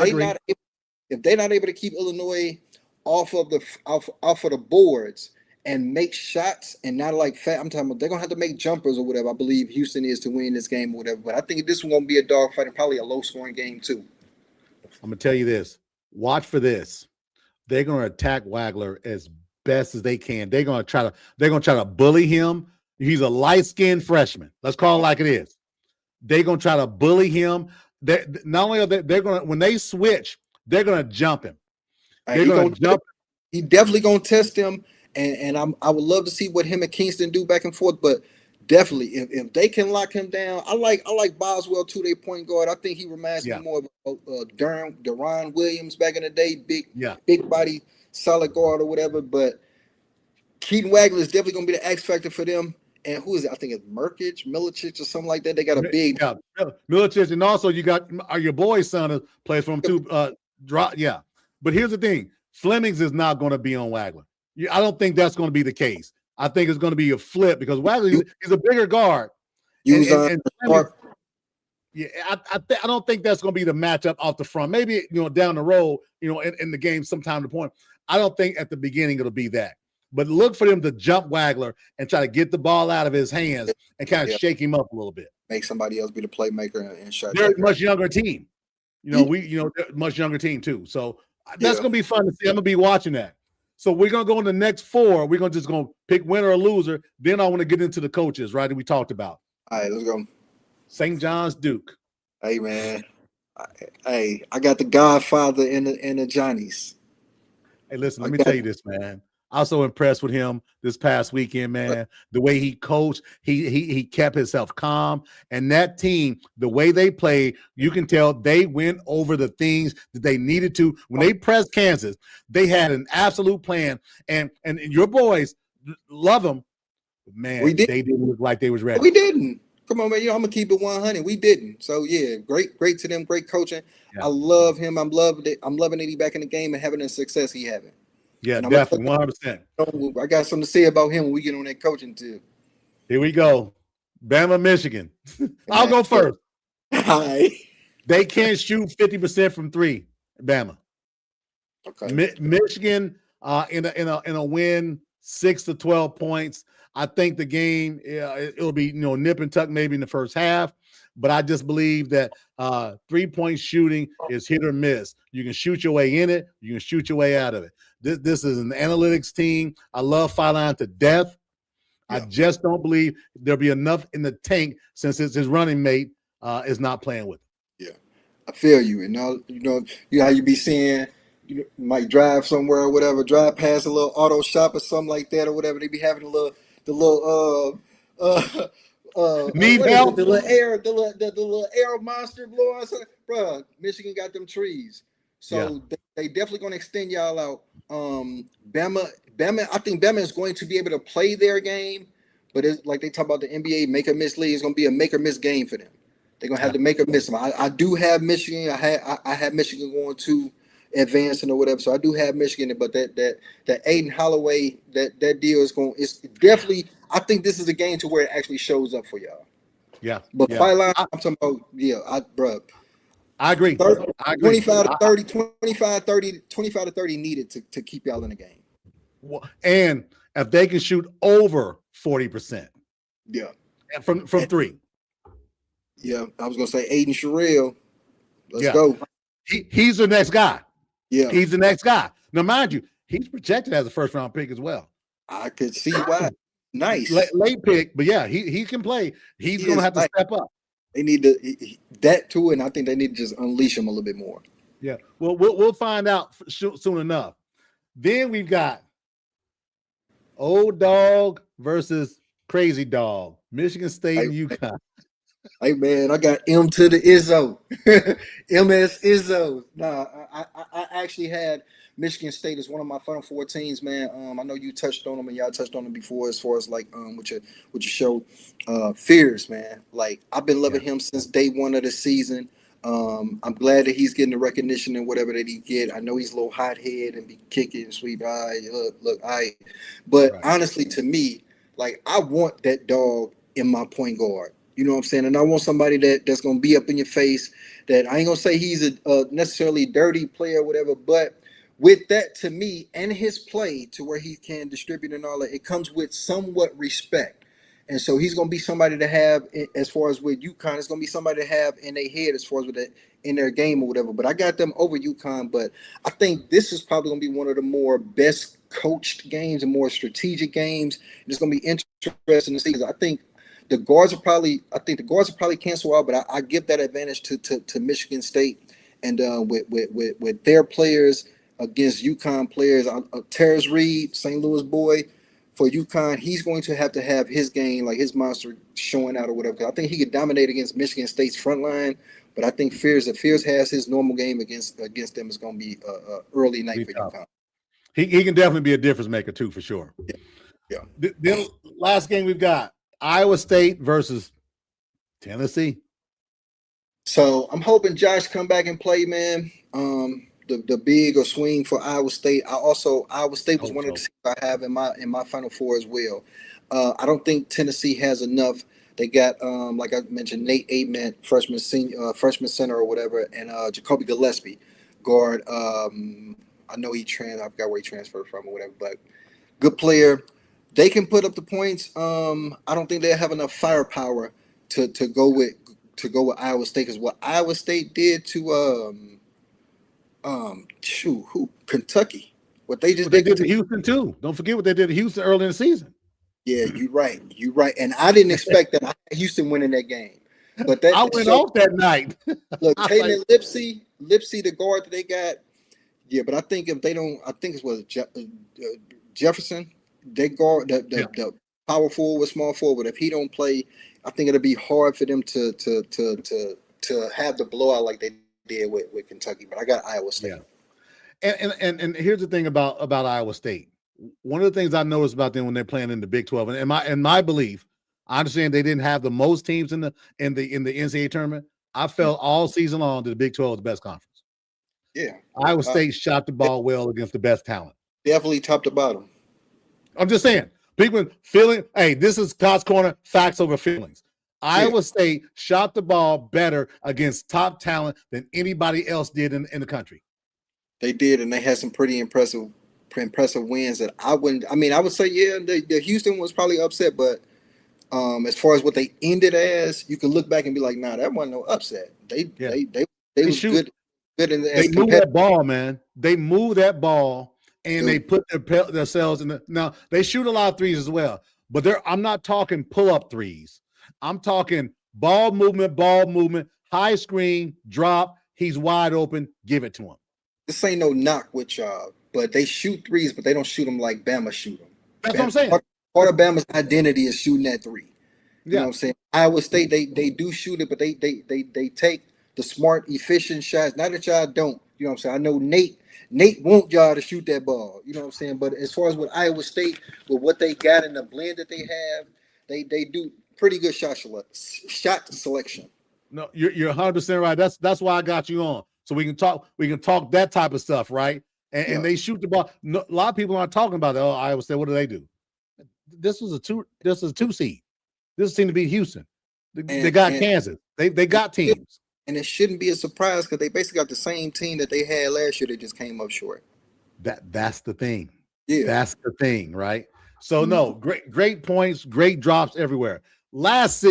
they're not able to keep Illinois off of the boards and make shots and not like fat, I'm talking about they're gonna have to make jumpers or whatever. I believe Houston is to win this game or whatever. But I think this one's gonna be a dogfight and probably a low scoring game too. I'm gonna tell you this. Watch for this. They're gonna attack Wagler as best as they can. They're gonna try to bully him. He's a light-skinned freshman. Let's call it like it is. They're gonna try to bully him. Not only are they're gonna, when they switch, they're gonna jump him. They're gonna jump. He definitely gonna test him, and I would love to see what him and Kingston do back and forth. But definitely, if they can lock him down, I like Boswell too. Their point guard. I think he reminds me more of Deron Williams back in the day. Big body, solid guard or whatever. But Keaton Wagler is definitely gonna be the X factor for them. And who is it? I think it's Milicic or something like that. They got a big Milicic, and also you got your boy's son plays for him too. But here's the thing: Flemings is not going to be on Wagler. I don't think that's going to be the case. I think it's going to be a flip because Wagler he's a bigger guard. I don't think that's going to be the matchup off the front. Maybe down the road, in the game sometime to point. I don't think at the beginning it'll be that. But look for them to jump Wagler and try to get the ball out of his hands and kind of shake him up a little bit. Make somebody else be the playmaker and shut. They're a much younger team. They're a much younger team too. So that's gonna be fun to see. I'm gonna be watching that. So we're gonna go in the next four. We're gonna pick winner or loser. Then I want to get into the coaches, right? That we talked about. All right, let's go. St. John's Duke. Hey man, I got the Godfather and the Johnnies. Hey, listen, let me tell you this, man. I was so impressed with him this past weekend, man. The way he coached, he kept himself calm. And that team, the way they played, you can tell they went over the things that they needed to. When they pressed Kansas, they had an absolute plan. And your boys love them. Man, they didn't look like they was ready. We didn't. Come on, man. I'm going to keep it 100. We didn't. So, yeah, great to them. Great coaching. Yeah. I love him. I'm loving that he's back in the game and having the success he having. Yeah, definitely, 100%. I got something to say about him when we get on that coaching too. Here we go. Bama, Michigan. I'll go first. Hi. They can't shoot 50% from three, Bama. Okay. Michigan in a win, 6 to 12 points. I think the game it'll be nip and tuck maybe in the first half, but I just believe that 3-point shooting is hit or miss. You can shoot your way in it, you can shoot your way out of it. This is an analytics team. I love Filine to death. Yeah. I just don't believe there'll be enough in the tank since his running mate is not playing with him. Yeah, I feel you. And now how you be seeing you might drive somewhere or whatever, drive past a little auto shop or something like that or whatever. They be having the little need help. The little air monster blowing. Bro, Michigan got them trees. So they definitely going to extend y'all out. Bama, I think Bama is going to be able to play their game, but it's like they talk about the NBA make or miss league. It's going to be a make or miss game for them. They're going to have to make or miss them. I do have Michigan. I have Michigan going to advancing or whatever. So I do have Michigan, but that Aiden Holloway that deal is definitely. I think this is a game to where it actually shows up for y'all. Yeah, but fight line, I'm talking about. I agree. 25 to 30, 25 to 30 needed to keep y'all in the game. And if they can shoot over 40%. Yeah. From three. Yeah. I was going to say Aiden Sherrill. Let's go. He's the next guy. Yeah. He's the next guy. Now, mind you, he's projected as a first-round pick as well. I could see why. Nice. Late pick, but yeah, he can play. He's going to have to step up. They need that too, and I think they need to just unleash him a little bit more. Yeah. Well, we'll find out soon enough. Then we've got Old Dog versus Crazy Dog, Michigan State Like, and UConn. hey man, I got M to the Izzo, MS Izzo. Nah, I actually had Michigan State as one of my Final Four teams, man. I know you touched on them and y'all touched on them before, as far as like with your show, Fears, man. Like I've been loving Yeah. him since day one of the season. I'm glad that he's getting the recognition and whatever that he get. I know he's a little hot head and be kicking sweet. Look, but Right. honestly, to me, like I want that dog in my point guard. You know what I'm saying? And I want somebody that's gonna be up in your face. That I ain't gonna say he's a necessarily dirty player or whatever, but with that, to me, and his play to where he can distribute and all that, it comes with somewhat respect. And so he's gonna be somebody to have as far as with UConn. It's gonna be somebody to have in their head as far as with that in their game or whatever. But I got them over UConn. But I think this is probably gonna be one of the more best coached games and more strategic games. It's gonna be interesting to see because I think the guards are probably cancel out, but I give that advantage to Michigan State and with their players against UConn players. Terrence Reed, St. Louis boy, for UConn, he's going to have his game, like his monster showing out or whatever. 'Cause I think he could dominate against Michigan State's front line, but I think if Fears has his normal game against them, it's going to be early night for UConn. He can definitely be a difference maker too, for sure. Yeah. Then last game we've got Iowa State versus Tennessee. So I'm hoping Josh come back and play, man. The big or swing for Iowa State. Iowa State was one of the teams I have in my Final Four as well. I don't think Tennessee has enough. They got like I mentioned, Nate Ament, freshman center or whatever, and Jacoby Gillespie, guard. I know I forgot where he transferred from or whatever, but good player. They can put up the points. I don't think they have enough firepower to go with Iowa State, because what Iowa State did to Kentucky, what they just did to Houston too. Don't forget what they did to Houston early in the season. Yeah, you're right, and I didn't expect that. I had Houston winning that game, but that I went off that night. Look, Taylor Lipsy, the guard that they got. Yeah, but I think if they don't, I think it was Jefferson. They guard the power forward, small forward. If he don't play, I think it'll be hard for them to have the blowout like they did with Kentucky. But I got Iowa State. Yeah. And here's the thing about Iowa State. One of the things I noticed about them when they're playing in the Big 12, and in my belief, I understand they didn't have the most teams in the NCAA tournament. I felt all season long that the Big 12 was the best conference. Yeah, Iowa State shot the ball well against the best talent. Definitely top to bottom. I'm just saying, people feeling. Hey, this is Cott's Corner, facts over feelings. Iowa State shot the ball better against top talent than anybody else did in the country. They did, and they had some pretty impressive wins that I would say, yeah, the Houston was probably upset, but as far as what they ended as, you can look back and be like, nah, that wasn't no upset. They was good in the they move that ball, man. They move that ball and they put themselves in the. Now they shoot a lot of threes as well, but I'm not talking pull-up threes. I'm talking ball movement, high screen, drop. He's wide open. Give it to him. This ain't no knock with y'all, but they shoot threes, but they don't shoot them like Bama shoot them. That's what I'm saying. Part of Bama's identity is shooting that three. You know what I'm saying? Iowa State, they do shoot it, but they take the smart, efficient shots. Not that y'all don't. You know what I'm saying? I know Nate want y'all to shoot that ball. You know what I'm saying? But as far as with Iowa State, with what they got in the blend that they have, they do pretty good shot selection. No, you're 100% right. That's why I got you on. So we can talk that type of stuff, right? And they shoot the ball. No, a lot of people aren't talking about that. Oh, Iowa State, what do? This is a two seed. This is a team to beat Houston. They got Kansas. They got teams. And it shouldn't be a surprise because they basically got the same team that they had last year. They just came up short. That's the thing. Yeah. That's the thing, right? So no, great points, great drops everywhere. Last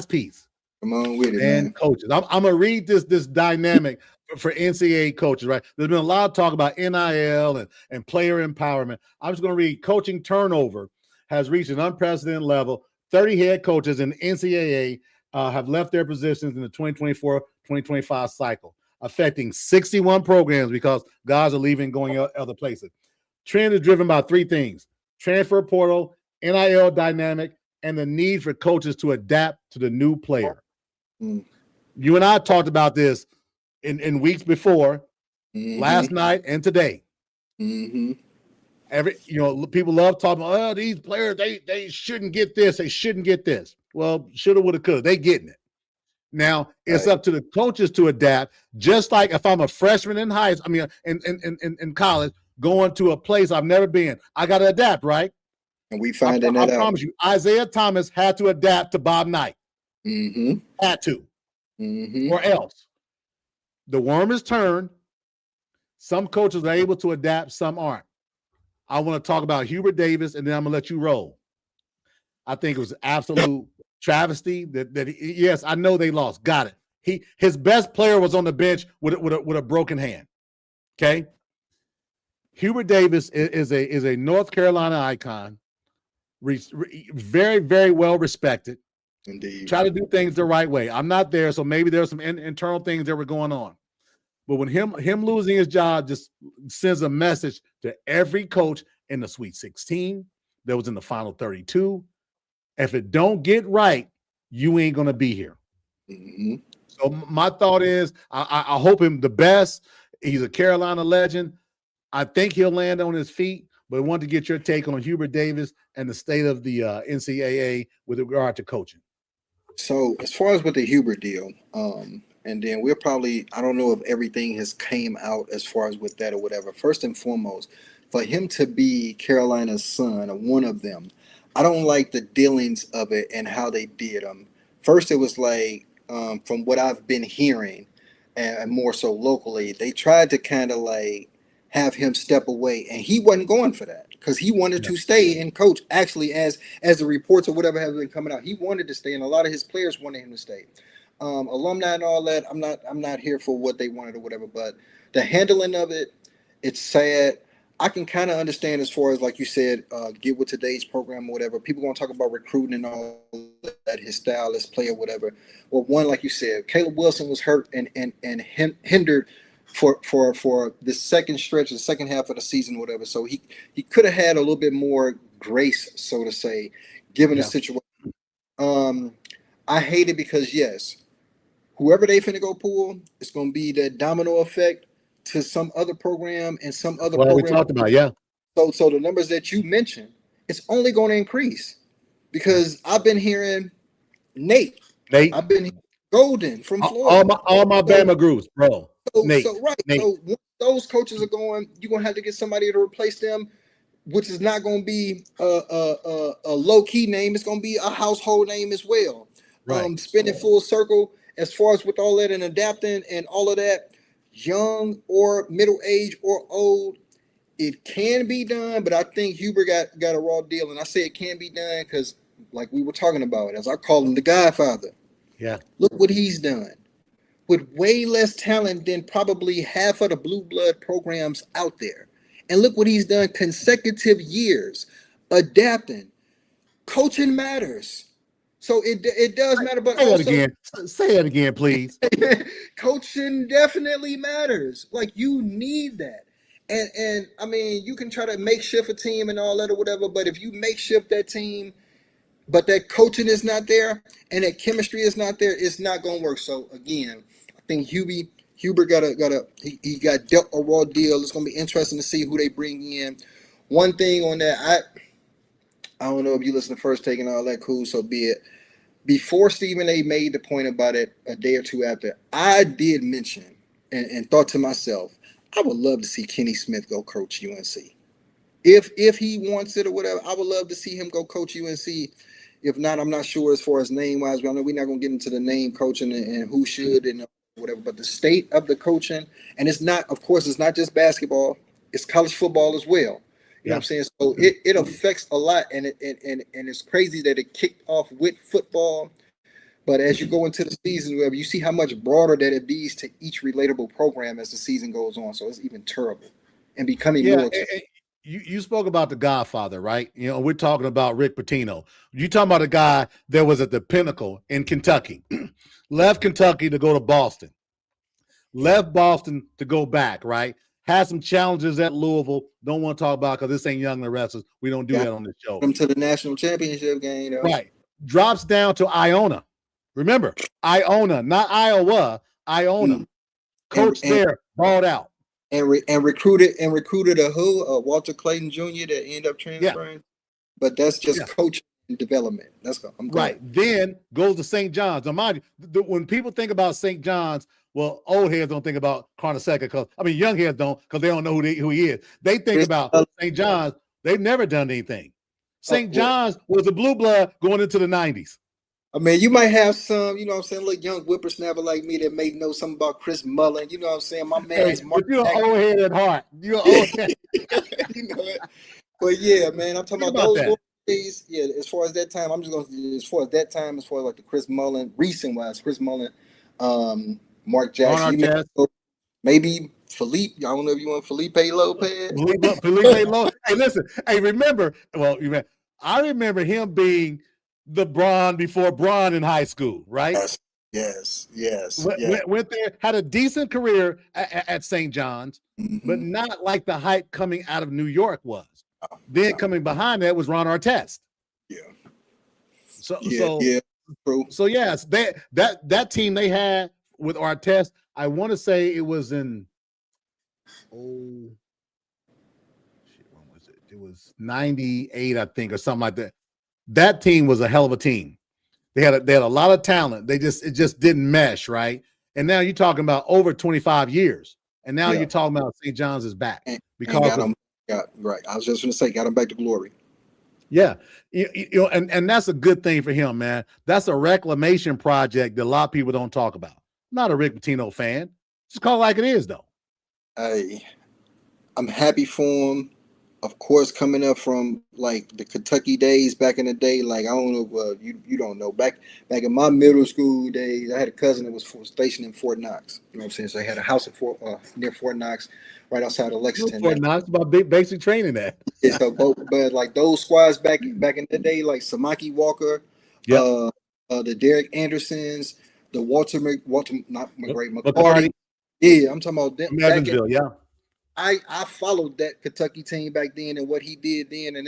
piece. Come on with it, man. Coaches. I'm gonna read this dynamic for NCAA coaches, right? There's been a lot of talk about NIL and player empowerment. I'm just gonna read coaching turnover has reached an unprecedented level. 30 head coaches in NCAA have left their positions in the 2024-2025 cycle. affecting 61 programs because guys are leaving, going other places. Trend is driven by three things: transfer portal, NIL dynamic, and the need for coaches to adapt to the new player. You and I talked about this in weeks before, last night and today. People love talking about, oh, these players, they shouldn't get this, they shouldn't get this. Well, shoulda, woulda, coulda. They getting it. Now it's up to the coaches to adapt. Just like if I'm a freshman in in college, going to a place I've never been, I got to adapt, right? And we finding that out. I promise you, Isaiah Thomas had to adapt to Bob Knight. Had to, or else the worm is turned. Some coaches are able to adapt, some aren't. I want to talk about Hubert Davis, and then I'm gonna let you roll. I think it was absolute travesty yes, I know they lost. Got it. His best player was on the bench with a broken hand. Okay. Hubert Davis is a North Carolina icon, very, very well respected. Indeed. Try to do things the right way. I'm not there, so maybe there's some internal things that were going on. But when him losing his job just sends a message to every coach in the Sweet 16 that was in the Final 32. If it don't get right, you ain't going to be here. So my thought is I hope him the best. He's a Carolina legend. I think he'll land on his feet, but I want to get your take on Hubert Davis and the state of the NCAA with regard to coaching. So as far as with the Hubert deal, and then we'll probably, I don't know if everything has came out as far as with that or whatever. First and foremost, for him to be Carolina's son or one of them, I don't like the dealings of it and how they did them. First, it was like, from what I've been hearing, and more so locally, they tried to kind of like have him step away, and he wasn't going for that because he wanted to stay and coach. Actually, as the reports or whatever have been coming out, he wanted to stay, and a lot of his players wanted him to stay. Alumni and all that, I'm not here for what they wanted or whatever, but the handling of it, it's sad. I can kind of understand as far as, like you said, get with today's program or whatever. People going to talk about recruiting and all that, his style as player, whatever. Well, one, like you said, Caleb Wilson was hurt and hindered for the second stretch, the second half of the season, whatever. So he could have had a little bit more grace, so to say, given the situation. I hate it because, yes, whoever they finna go pull, it's going to be the domino effect to some other program and some other program. We talked about, So the numbers that you mentioned, it's only going to increase because I've been hearing Nate. I've been hearing Golden from Florida. All my Bama groups, bro. Nate. So those coaches are going. You're going to have to get somebody to replace them, which is not going to be a low key name. It's going to be a household name as well. Right. Spinning full circle as far as with all that and adapting and all of that. Young or middle age or old, it can be done, but I think Huber got a raw deal, and I say it can be done because, like we were talking about, as I call him, the Godfather. Yeah. Look what he's done with way less talent than probably half of the blue blood programs out there, and look what he's done consecutive years, adapting. Coaching matters. So it does matter, but say it again, please. Coaching definitely matters. Like, you need that. And I mean, you can try to makeshift a team and all that or whatever, but if you makeshift that team, but that coaching is not there and that chemistry is not there, it's not gonna work. So again, I think Hubert got dealt a raw deal. It's gonna be interesting to see who they bring in. One thing on that, I don't know if you listen to First Take and all that, cool, so be it. Before Stephen A. made the point about it a day or two after, I did mention and thought to myself, I would love to see Kenny Smith go coach UNC. If he wants it or whatever, I would love to see him go coach UNC. If not, I'm not sure as far as name-wise. I know we're not going to get into the name coaching and who should and whatever, but the state of the coaching, and it's not, of course, it's not just basketball. It's college football as well. You know what I'm saying? So it affects a lot, and it's crazy that it kicked off with football. But as you go into the season, whatever, you see how much broader that it is to each relatable program as the season goes on. So it's even terrible and becoming more. You spoke about the Godfather, right? You know, we're talking about Rick Pitino. You talking about a guy that was at the pinnacle in Kentucky, left Kentucky to go to Boston, left Boston to go back, right? Had some challenges at Louisville. Don't want to talk about because this ain't Young and Restless. We don't do Got that on this show. them to the national championship game, though. Right. Drops down to Iona. Remember, Iona, not Iowa, Iona. Coach there, balled out. And recruited a Walter Clayton Jr. that ended up transferring. Yeah. But that's just coaching and development. That's right. Then goes to St. John's. Now, mind you, when people think about St. John's, well, old heads don't think about Carnesecca because young heads don't because they don't know who he is. They think about St. John's. They've never done anything. St. John's was a blue blood going into the 90s. I mean, you might have some, you know what I'm saying, little young whippersnapper like me that may know something about Chris Mullen. You know what I'm saying? My man's but you're an old head at heart. You're an old head. You know it. But yeah, man, I'm talking about those days. Yeah, as far as that time, I'm just going to, as far as like the Chris Mullen, recent wise, Chris Mullen, Mark Jackson, maybe Felipe. I don't know if you want Felipe Lopez. Felipe Lopez. Hey, listen. Hey, remember, I remember him being the Braun before Braun in high school, right? Yes. Went there, had a decent career at St. John's, but not like the hype coming out of New York was. Then coming behind that was Ron Artest. Yeah. So yes, that team they had with Artest, I want to say it was in when was it? It was 98, I think, or something like that. That team was a hell of a team. They had a lot of talent. It just didn't mesh, right? And now you're talking about over 25 years. And now you're talking about St. John's is back because right. I was just going to say, got him back to glory. Yeah, and that's a good thing for him, man. That's a reclamation project that a lot of people don't talk about. I'm not a Rick Pitino fan. Just call it like it is, though. I'm happy for him. Of course, coming up from like the Kentucky days back in the day, like I don't know, you don't know. Back in my middle school days, I had a cousin that was stationed in Fort Knox. You know what I'm saying? So I had a house near Fort Knox, right outside of Lexington. Fort Knox, about basic training there. Yeah, so but like those squads back in the day, like Samaki Walker, the Derek Andersons, the Walter McCarty. Yeah, I'm talking about them. Evansville, I followed that Kentucky team back then and what he did then, and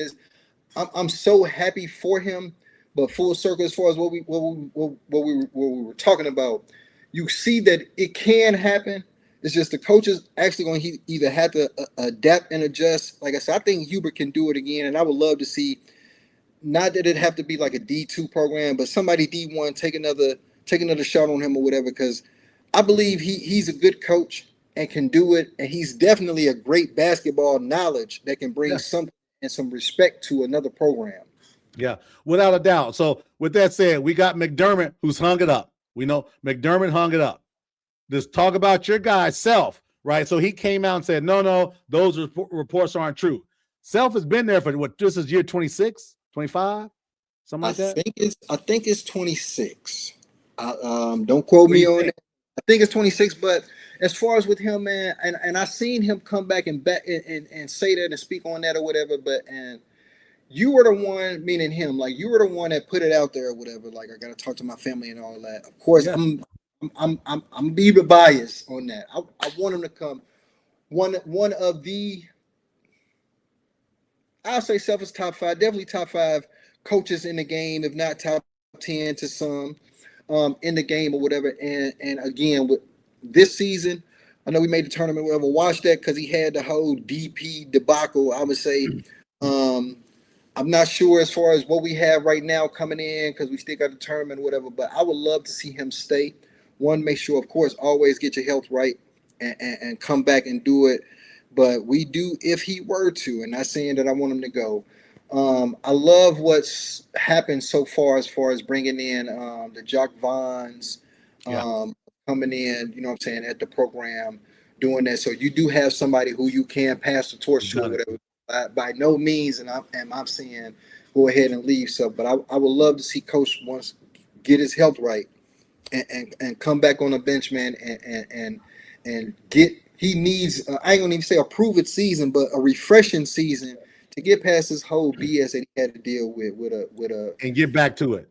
I'm so happy for him. But full circle, as far as what we were talking about, you see that it can happen. It's just the coaches actually going to either have to adapt and adjust. Like I said, I think Hubert can do it again, and I would love to see. Not that it have to be like a D2 program, but somebody D1 take another shot on him or whatever, because I believe he's a good coach and can do it, and he's definitely a great basketball knowledge that can bring something and some respect to another program. Yeah, without a doubt. So with that said, we got McDermott who's hung it up. We know McDermott hung it up. Just talk about your guy, Self, right? So he came out and said, no, those reports aren't true. Self has been there for what? This is year 26, 25, something like that? I think it's 26. Don't quote me on it. I think it's 26, but as far as with him, man, and I seen him come back and say that and speak on that or whatever, and you were the one, meaning him, like you were the one that put it out there or whatever. Like I gotta talk to my family and all that. Of course, I'm be biased on that. I want him to come. One of the, I'll say Self is top 5, definitely top 5 coaches in the game, if not top 10 to some in the game or whatever. And again, with this season, I know we made the tournament, whatever. Watch that because he had the whole DP debacle. I would say, I'm not sure as far as what we have right now coming in because we still got the tournament or whatever. But I would love to see him stay. One, make sure, of course, always get your health right and come back and do it. But we do, if he were to, and not saying that I want him to go. I love what's happened so far as bringing in the Jock Vons coming in, you know what I'm saying, at the program, doing that. So you do have somebody who you can pass the torch to or whatever. By no means, and I'm saying go ahead and leave. So, but I would love to see Coach once get his health right and come back on the bench, man, and get. He needs. I ain't gonna even say a prove-it season, but a refreshing season to get past this whole BS that he had to deal with a and get back to it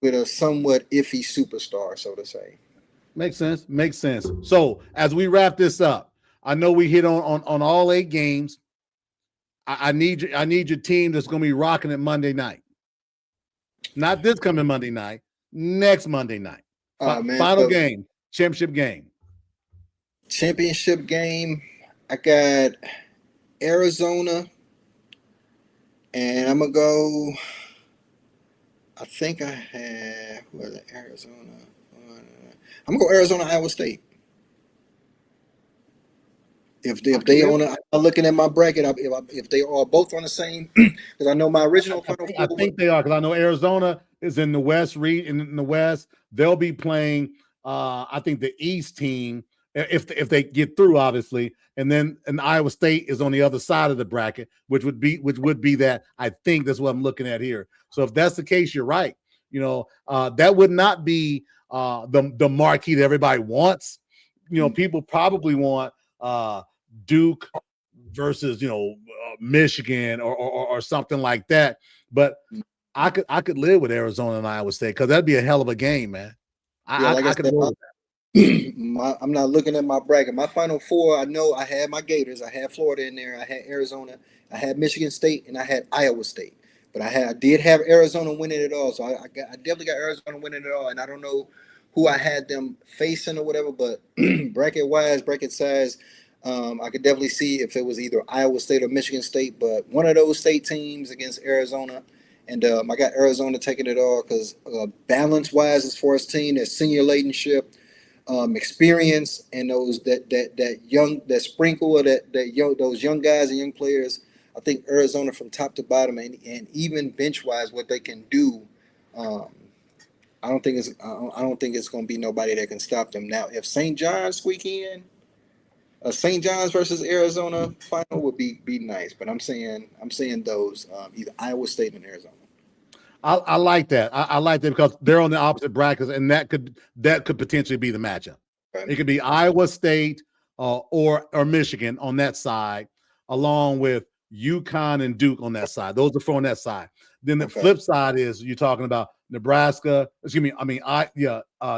with a somewhat iffy superstar, so to say. Makes sense. Makes sense. So as we wrap this up, I know we hit on all 8 games. I need your team that's going to be rocking it Monday night. Not this coming Monday night, next Monday night. Man, Final so game, championship game. championship game. I got Arizona, and I'm gonna go. I think I have who was it? Arizona. I'm gonna go Arizona, Iowa State. If they on, I'm looking at my bracket. If they are both on the same, because I know my original Final I Four. think they are, because I know Arizona is in the West. In the West, they'll be playing. I think the East team, if they get through, obviously, and Iowa State is on the other side of the bracket, which would be that. I think that's what I'm looking at here. So if that's the case, you're right. You know, that would not be the marquee that everybody wants. You know, people probably want Duke versus Michigan or something like that. But I could live with Arizona and Iowa State, because that'd be a hell of a game, man. I could live with that. I'm not looking at my bracket. My Final Four, I know I had my Gators. I had Florida in there. I had Arizona. I had Michigan State, and I had Iowa State. But I did have Arizona winning it all. So I definitely got Arizona winning it all. And I don't know who I had them facing or whatever, but bracket size, I could definitely see if it was either Iowa State or Michigan State. But one of those state teams against Arizona. And I got Arizona taking it all because balance-wise, as far as team, that senior leadership, experience, and those that sprinkle of those young guys and young players. I think Arizona from top to bottom, and even bench-wise, what they can do. I don't think it's going to be nobody that can stop them. Now, if St. John's squeak in, St. John's versus Arizona final would be nice. But I'm saying those either Iowa State and Arizona. I like that. I like that because they're on the opposite brackets, and that could potentially be the matchup. Okay. It could be Iowa State or Michigan on that side, along with UConn and Duke on that side. Those are from that side. Then the flip side is you're talking about Nebraska.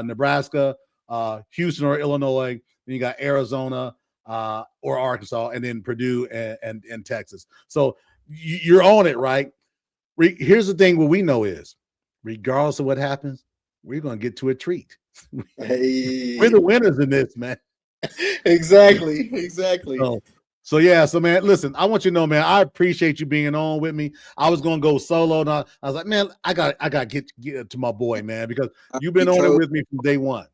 Nebraska, Houston or Illinois. Then you got Arizona or Arkansas, and then Purdue and Texas. So you're on it, right? Here's the thing: what we know is, regardless of what happens, we're going to get to a treat. Hey. We're the winners in this, man. Exactly. So yeah, so man, listen, I want you to know, man, I appreciate you being on with me. I was gonna go solo, and I was like, man, I got to get to my boy, man, because you've been on it with me from day one.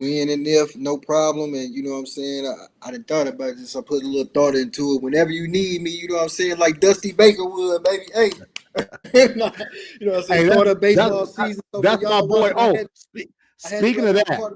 We in and if no problem, and you know what I'm saying. I done thought about this. I put a little thought into it. Whenever you need me, you know what I'm saying, like Dusty Baker would, baby. Hey. You know what I'm saying? Start of baseball season. That's my boy. Speaking of that,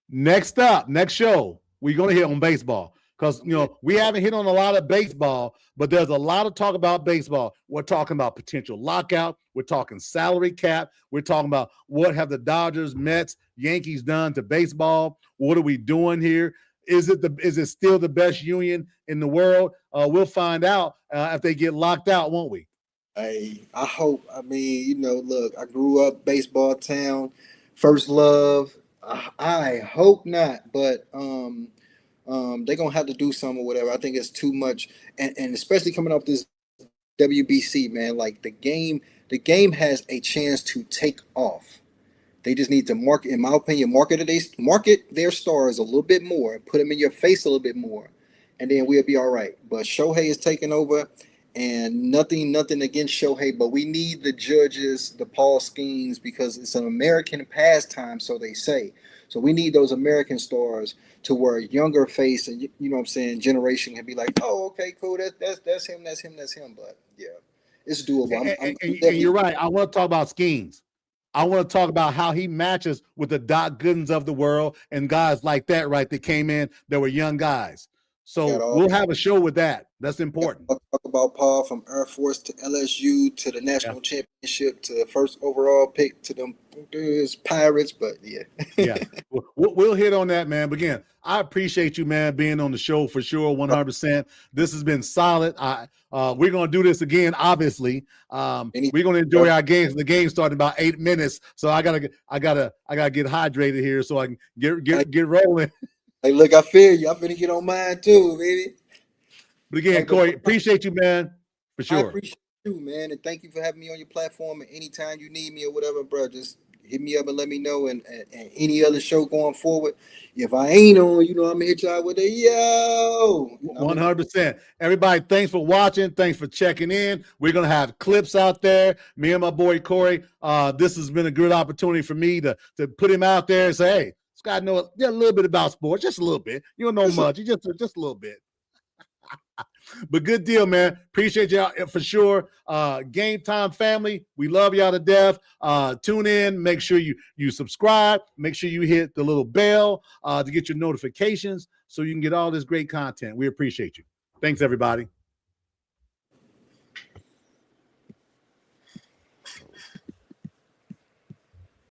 next show, we're gonna hit on baseball. Because we haven't hit on a lot of baseball, but there's a lot of talk about baseball. We're talking about potential lockout. We're talking salary cap. We're talking about what have the Dodgers, Mets, Yankees done to baseball. What are we doing here? Is it still the best union in the world? We'll find out if they get locked out, won't we? Hey, I hope. I mean, look, I grew up baseball town, first love. I hope not, but they're gonna have to do something or whatever. I think it's too much, and especially coming off this WBC, man. Like the game has a chance to take off. They just need to market, in my opinion, market their stars a little bit more, put them in your face a little bit more, and then we'll be all right. But Shohei is taking over, and nothing against Shohei, but we need the judges, the Paul Skeens, because it's an American pastime, so they say. So we need those American stars to where a younger face and you know what I'm saying generation can be like, oh, okay, cool, that's him. But yeah, it's doable. And you're right. I want to talk about Skeens. I want to talk about how he matches with the Doc Goodens of the world and guys like that, right? That came in that were young guys. So we'll have a show with that. That's important. Talk about Paul from Air Force to LSU to the national championship to the first overall pick to them There's Pirates, but yeah. Yeah, we'll hit on that, man. But again, I appreciate you, man, being on the show for sure, 100%. This has been solid. We're gonna do this again, obviously. We're gonna enjoy our games. The game started in about 8 minutes, so I gotta get hydrated here so I can get rolling. Hey, look, I feel you. I'm gonna get on mine too, baby. But again, Corey, appreciate you, man, for sure. I appreciate you, man, and thank you for having me on your platform. And anytime you need me or whatever, bro, just hit me up and let me know. And any other show going forward, if I ain't on, I'm gonna hit y'all with a yo. 100%. Everybody, thanks for watching. Thanks for checking in. We're gonna have clips out there. Me and my boy Corey. This has been a good opportunity for me to put him out there and say, hey, this guy knows a little bit about sports, just a little bit. You don't know much, just a little bit. But good deal, man. Appreciate y'all for sure. Game Time family, we love y'all to death. Tune in. Make sure you subscribe. Make sure you hit the little bell to get your notifications so you can get all this great content. We appreciate you. Thanks, everybody.